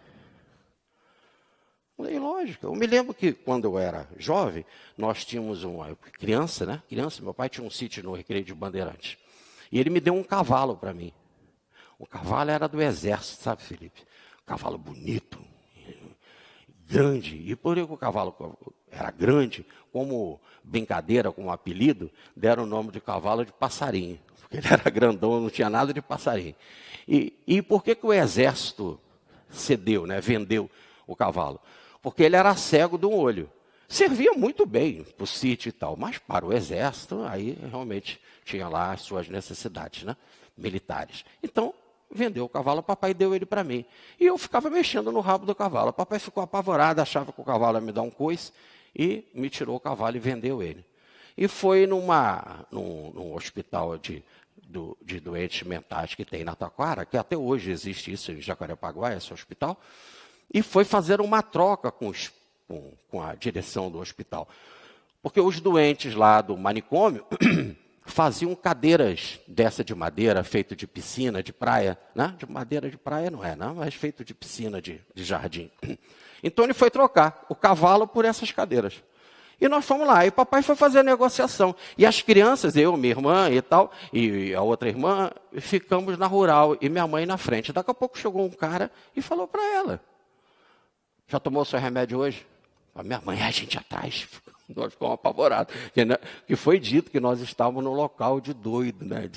Não tem lógica. Eu me lembro que quando eu era jovem, nós tínhamos uma criança, né? Criança, meu pai tinha um sítio no Recreio de Bandeirantes. E ele me deu um cavalo para mim. O cavalo era do exército, sabe, Felipe? Cavalo bonito, grande. E por que o cavalo era grande, como brincadeira, como apelido, deram o nome de cavalo de passarinho. Porque ele era grandão, não tinha nada de passarinho. E por que o exército cedeu, né, vendeu o cavalo? Porque ele era cego de um olho. Servia muito bem para o sítio e tal, mas para o exército, aí realmente tinha lá as suas necessidades, né, militares. Então, vendeu o cavalo, o papai deu ele para mim. E eu ficava mexendo no rabo do cavalo. O papai ficou apavorado, achava que o cavalo ia me dar um coice, e me tirou o cavalo e vendeu ele. E foi num hospital de doentes mentais que tem na Taquara, que até hoje existe isso em Jacarepaguá, esse hospital, e foi fazer uma troca com a direção do hospital. Porque os doentes lá do manicômio faziam cadeiras dessa de madeira, feito de piscina, de praia, né? De madeira de praia não é, não, mas feito de piscina, de jardim. Então ele foi trocar o cavalo por essas cadeiras. E nós fomos lá, e papai foi fazer a negociação. E as crianças, eu, minha irmã e tal, e a outra irmã, ficamos na rural, e minha mãe na frente. Daqui a pouco chegou um cara e falou para ela, já tomou seu remédio hoje? A minha mãe, a gente atrás. Nós ficamos apavorados. Que foi dito que nós estávamos no local de doido, né?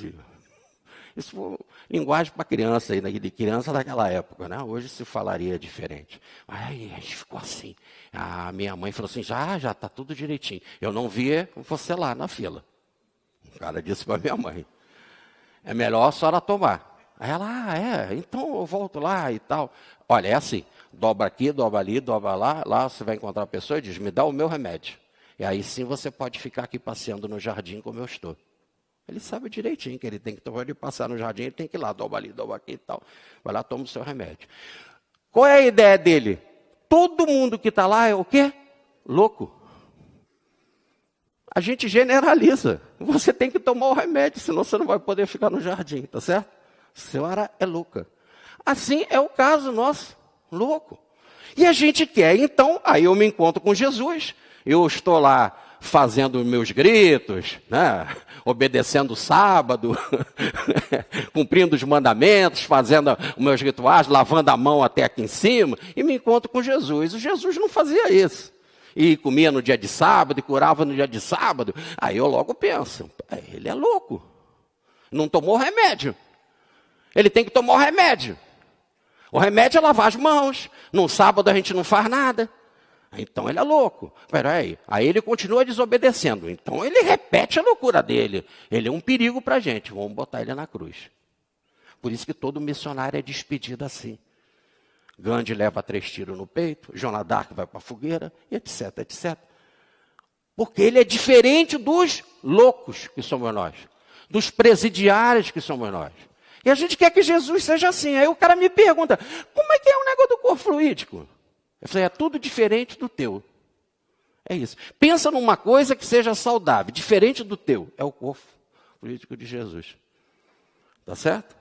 Isso foi linguagem para criança, de criança daquela época, né? Hoje se falaria diferente. Aí a gente ficou assim. A minha mãe falou assim, já está tudo direitinho. Eu não via você lá na fila. O cara disse para minha mãe, é melhor a senhora tomar. Aí ela, então eu volto lá e tal. Olha, é assim, dobra aqui, dobra ali, dobra lá você vai encontrar a pessoa e diz, me dá o meu remédio. E aí sim você pode ficar aqui passeando no jardim como eu estou. Ele sabe direitinho que ele tem que tomar, ele passar no jardim, ele tem que ir lá, dobra ali, dobra aqui e tal. Vai lá, toma o seu remédio. Qual é a ideia dele? Todo mundo que está lá é o quê? Louco. A gente generaliza. Você tem que tomar o remédio, senão você não vai poder ficar no jardim, tá certo? A senhora é louca. Assim é o caso nosso, louco. E a gente quer, então, aí eu me encontro com Jesus, eu estou lá fazendo meus gritos, né? Obedecendo o sábado, cumprindo os mandamentos, fazendo os meus rituais, lavando a mão até aqui em cima, e me encontro com Jesus. O Jesus não fazia isso. E comia no dia de sábado, e curava no dia de sábado. Aí eu logo penso, ele é louco. Não tomou remédio. Ele tem que tomar o remédio. O remédio é lavar as mãos. No sábado a gente não faz nada. Então ele é louco. Peraí. Aí ele continua desobedecendo. Então ele repete a loucura dele. Ele é um perigo para a gente. Vamos botar ele na cruz. Por isso que todo missionário é despedido assim. Gandhi leva 3 tiros no peito. Joana d'Arc vai para a fogueira, etc, etc. Porque ele é diferente dos loucos que somos nós. Dos presidiários que somos nós. E a gente quer que Jesus seja assim. Aí o cara me pergunta, como é que é o negócio do corpo fluídico? Eu falei, é tudo diferente do teu. É isso. Pensa numa coisa que seja saudável, diferente do teu. É o corpo fluídico de Jesus. Tá certo?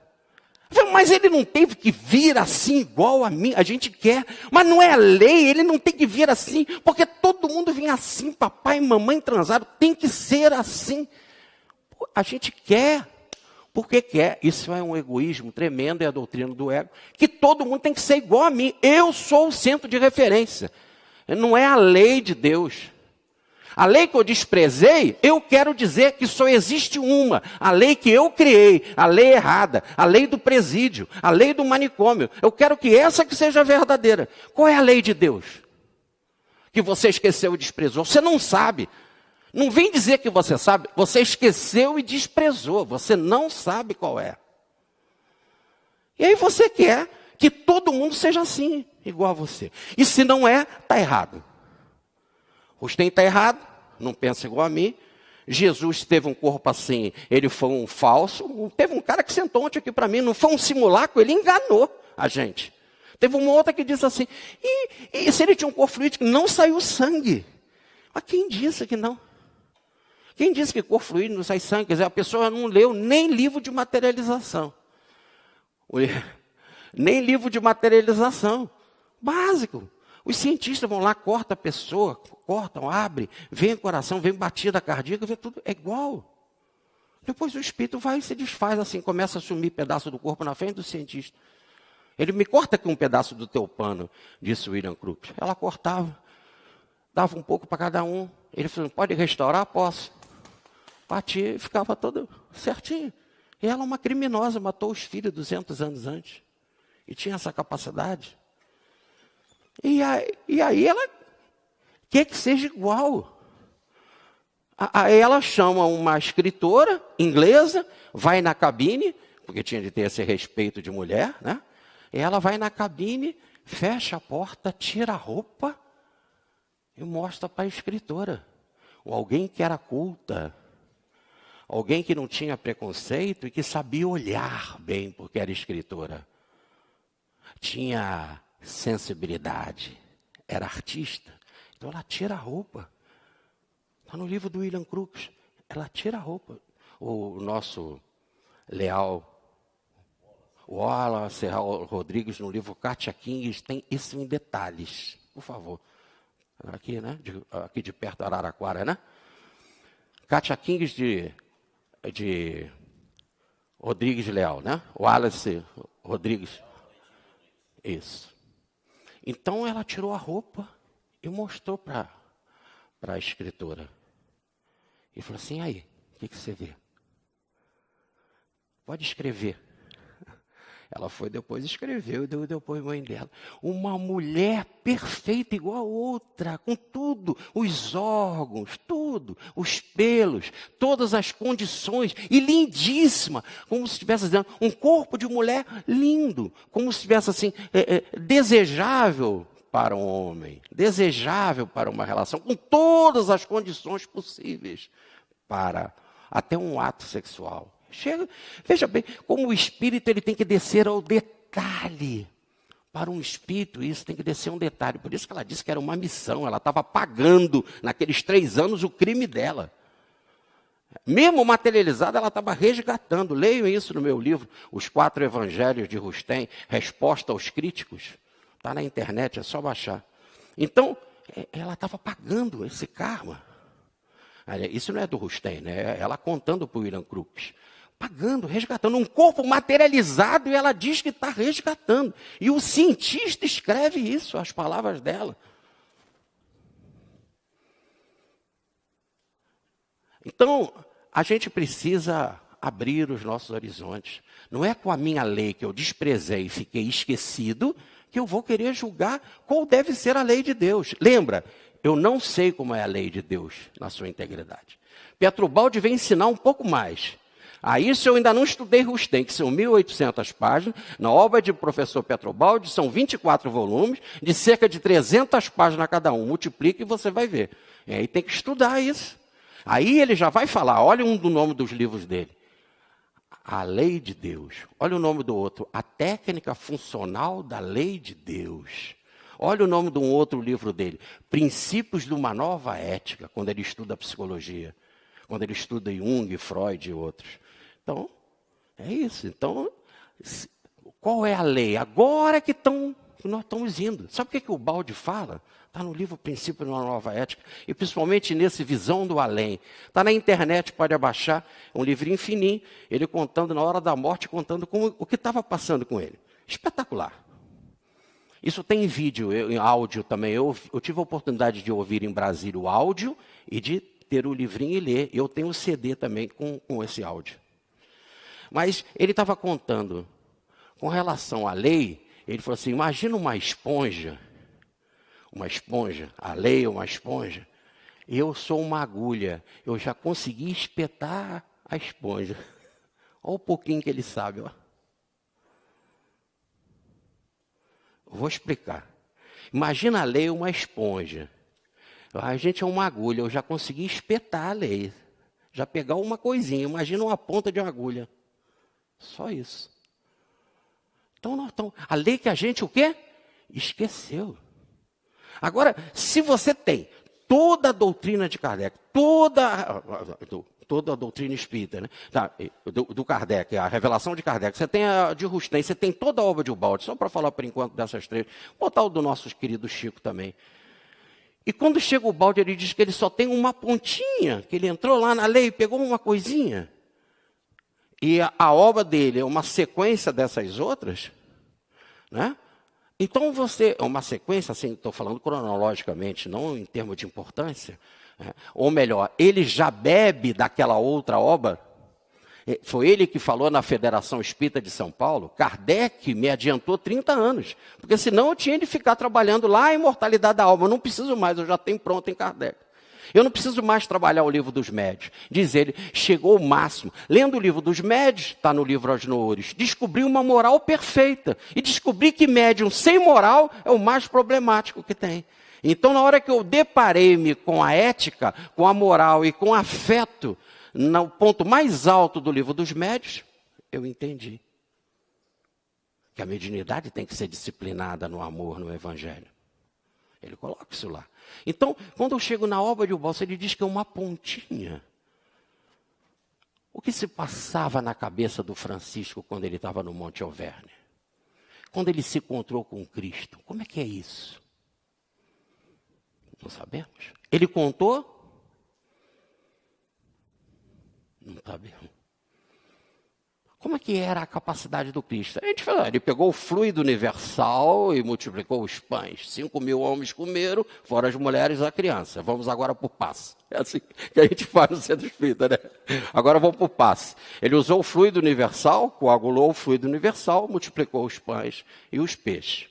Eu falei, mas ele não teve que vir assim igual a mim. A gente quer, mas não é a lei. Ele não tem que vir assim, porque todo mundo vem assim. Papai e mamãe transaram, tem que ser assim. A gente quer, porque quer. Isso é um egoísmo tremendo, é a doutrina do ego, que todo mundo tem que ser igual a mim. Eu sou o centro de referência. Não é a lei de Deus. A lei que eu desprezei, eu quero dizer que só existe uma. A lei que eu criei, a lei errada, a lei do presídio, a lei do manicômio. Eu quero que essa que seja verdadeira. Qual é a lei de Deus? Que você esqueceu e desprezou. Você não sabe. Não vem dizer que você sabe. Você esqueceu e desprezou. Você não sabe qual é. E aí você quer que todo mundo seja assim, igual a você. E se não é, está errado. Rustem está errado, não pensa igual a mim. Jesus teve um corpo assim, ele foi um falso. Teve um cara que sentou ontem aqui para mim, não foi um simulacro, ele enganou a gente. Teve uma outra que disse assim, e se ele tinha um corpo fluídico, não saiu sangue. Mas quem disse que não? Quem disse que corpo fluídico não sai sangue? Quer dizer, a pessoa não leu nem livro de materialização. Nem livro de materialização. Básico. Os cientistas vão lá, cortam a pessoa, cortam, abrem, vem o coração, vem batida cardíaca, vê tudo, é igual. Depois o espírito vai e se desfaz assim, começa a sumir pedaço do corpo na frente do cientista. Ele me corta aqui um pedaço do teu pano, disse William Crookes. Ela cortava, dava um pouco para cada um. Ele falou, pode restaurar? Posso. Batia e ficava todo certinho. E ela é uma criminosa, matou os filhos 200 anos antes. E tinha essa capacidade. E aí ela quer que seja igual. Aí ela chama uma escritora inglesa, vai na cabine, porque tinha de ter esse respeito de mulher, né? E ela vai na cabine, fecha a porta, tira a roupa e mostra para a escritora. Ou alguém que era culta, alguém que não tinha preconceito e que sabia olhar bem, porque era escritora. Tinha sensibilidade, era artista. Então ela tira a roupa. Está no livro do William Crookes. Ela tira a roupa. O nosso leal Wallace Rodrigues, no livro Katia Kings, tem isso em detalhes. Por favor. Aqui, né? Aqui de perto, Araraquara, né? Katia Kings de Rodrigues Leal, né? Wallace Rodrigues. Isso. Então ela tirou a roupa e mostrou para a escritora. E falou assim, aí, o que você vê? Pode escrever. Ela foi depois, escreveu e deu o depoimento dela. Uma mulher perfeita igual a outra, com tudo, os órgãos, tudo, os pelos, todas as condições, e lindíssima, como se estivesse dizendo, um corpo de mulher lindo, como se estivesse assim, desejável para um homem, desejável para uma relação, com todas as condições possíveis para até um ato sexual. Chega, veja bem, como o espírito ele tem que descer ao detalhe. Para um espírito isso tem que descer um detalhe. Por isso que ela disse que era uma missão. Ela estava pagando naqueles 3 anos o crime dela. Mesmo materializada, ela estava resgatando. Leiam isso no meu livro, Os 4 Evangelhos de Rustem, Resposta aos Críticos. Está na internet, é só baixar. Então, ela estava pagando esse karma. Isso não é do Rustem, né? Ela contando para o William Crookes. Pagando, resgatando. Um corpo materializado e ela diz que está resgatando. E o cientista escreve isso, as palavras dela. Então, a gente precisa abrir os nossos horizontes. Não é com a minha lei que eu desprezei e fiquei esquecido que eu vou querer julgar qual deve ser a lei de Deus. Lembra, eu não sei como é a lei de Deus na sua integridade. Pietrobaldi vem ensinar um pouco mais. Isso eu ainda não estudei Rustem, que são 1.800 páginas. Na obra de professor Pietrobaldi, são 24 volumes, de cerca de 300 páginas cada um. Multiplica e você vai ver. E aí tem que estudar isso. Aí ele já vai falar, olha um do nome dos livros dele. A lei de Deus. Olha o nome do outro. A técnica funcional da lei de Deus. Olha o nome de um outro livro dele. Princípios de uma nova ética, quando ele estuda a psicologia. Quando ele estuda Jung, Freud e outros. Então, é isso. Então, qual é a lei? Agora que estão nós estamos indo. Sabe o que o Balde fala? Está no livro Princípio de uma Nova Ética, e principalmente nesse Visão do Além. Está na internet, pode abaixar, é um livrinho fininho, ele contando na hora da morte, contando o que estava passando com ele. Espetacular. Isso tem em vídeo, em áudio também. Eu tive a oportunidade de ouvir em Brasília o áudio e de ter o livrinho e ler. Eu tenho o CD também com esse áudio. Mas ele estava contando, com relação à lei, ele falou assim, imagina uma esponja, a lei é uma esponja, eu sou uma agulha, eu já consegui espetar a esponja. Olha o pouquinho que ele sabe, ó. Vou explicar. Imagina a lei uma esponja. A gente é uma agulha, eu já consegui espetar a lei. Já pegar uma coisinha, imagina uma ponta de uma agulha. Só isso. Então, a lei que a gente o quê? Esqueceu. Agora, se você tem toda a doutrina de Kardec, toda a doutrina espírita, né? do Kardec, a revelação de Kardec, você tem a de Rustem, você tem toda a obra de Ubaldi, só para falar por enquanto dessas três, botar o do nosso querido Chico também. E quando chega o Ubaldi, ele diz que ele só tem uma pontinha, que ele entrou lá na lei e pegou uma coisinha. E a obra dele é uma sequência dessas outras, né? Então você, é uma sequência, assim, estou falando cronologicamente, não em termos de importância, né? Ou melhor, ele já bebe daquela outra obra. Foi ele que falou na Federação Espírita de São Paulo, Kardec me adiantou 30 anos, porque senão eu tinha de ficar trabalhando lá a imortalidade da alma, eu não preciso mais, eu já tenho pronto em Kardec. Eu não preciso mais trabalhar o livro dos médios. Diz ele, chegou o máximo. Lendo o livro dos médios, está no livro Aos Noures, descobri uma moral perfeita. E descobri que médium sem moral é o mais problemático que tem. Então, na hora que eu deparei-me com a ética, com a moral e com o afeto, no ponto mais alto do livro dos médios, eu entendi que a mediunidade tem que ser disciplinada no amor, no evangelho. Ele coloca isso lá. Então, quando eu chego na obra de Ubaldi, ele diz que é uma pontinha. O que se passava na cabeça do Francisco quando ele estava no Monte Alverne? Quando ele se encontrou com Cristo? Como é que é isso? Não sabemos. Ele contou? Não sabemos. Como é que era a capacidade do Cristo? A gente fala, ele pegou o fluido universal e multiplicou os pães. 5.000 homens comeram, fora as mulheres e a criança. Vamos agora para o passe. É assim que a gente faz no centro espírita, né? Agora vamos para o passe. Ele usou o fluido universal, coagulou o fluido universal, multiplicou os pães e os peixes.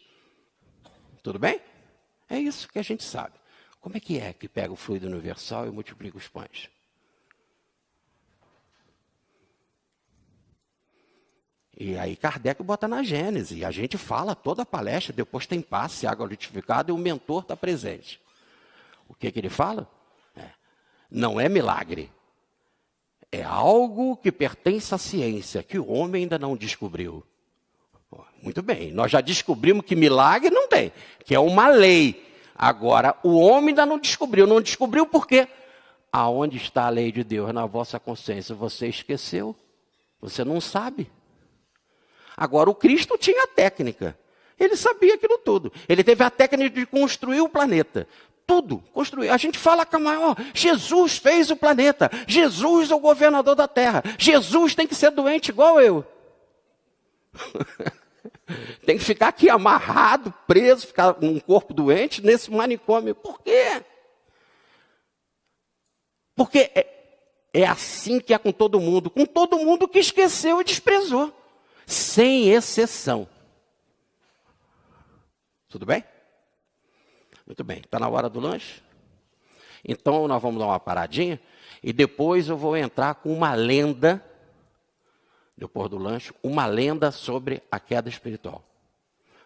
Tudo bem? É isso que a gente sabe. Como é que pega o fluido universal e multiplica os pães? E aí Kardec bota na Gênese, e a gente fala toda a palestra, depois tem passe, água litificada, e o mentor está presente. O que ele fala? Não é milagre. É algo que pertence à ciência, que o homem ainda não descobriu. Muito bem, nós já descobrimos que milagre não tem, que é uma lei. Agora, o homem ainda não descobriu. Não descobriu por quê? Aonde está a lei de Deus? Na vossa consciência. Você esqueceu. Você não sabe. Agora, o Cristo tinha a técnica. Ele sabia aquilo tudo. Ele teve a técnica de construir o planeta. Tudo, construir. A gente fala, ó, Jesus fez o planeta. Jesus é o governador da Terra. Jesus tem que ser doente igual eu. Tem que ficar aqui amarrado, preso, ficar num corpo doente, nesse manicômio. Por quê? Porque é assim que é com todo mundo que esqueceu e desprezou. Sem exceção. Tudo bem? Muito bem. Está na hora do lanche? Então, nós vamos dar uma paradinha. E depois eu vou entrar com uma lenda, depois do lanche, uma lenda sobre a queda espiritual.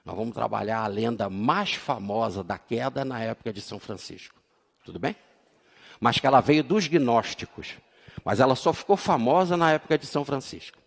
Nós vamos trabalhar a lenda mais famosa da queda na época de São Francisco. Tudo bem? Mas que ela veio dos gnósticos. Mas ela só ficou famosa na época de São Francisco.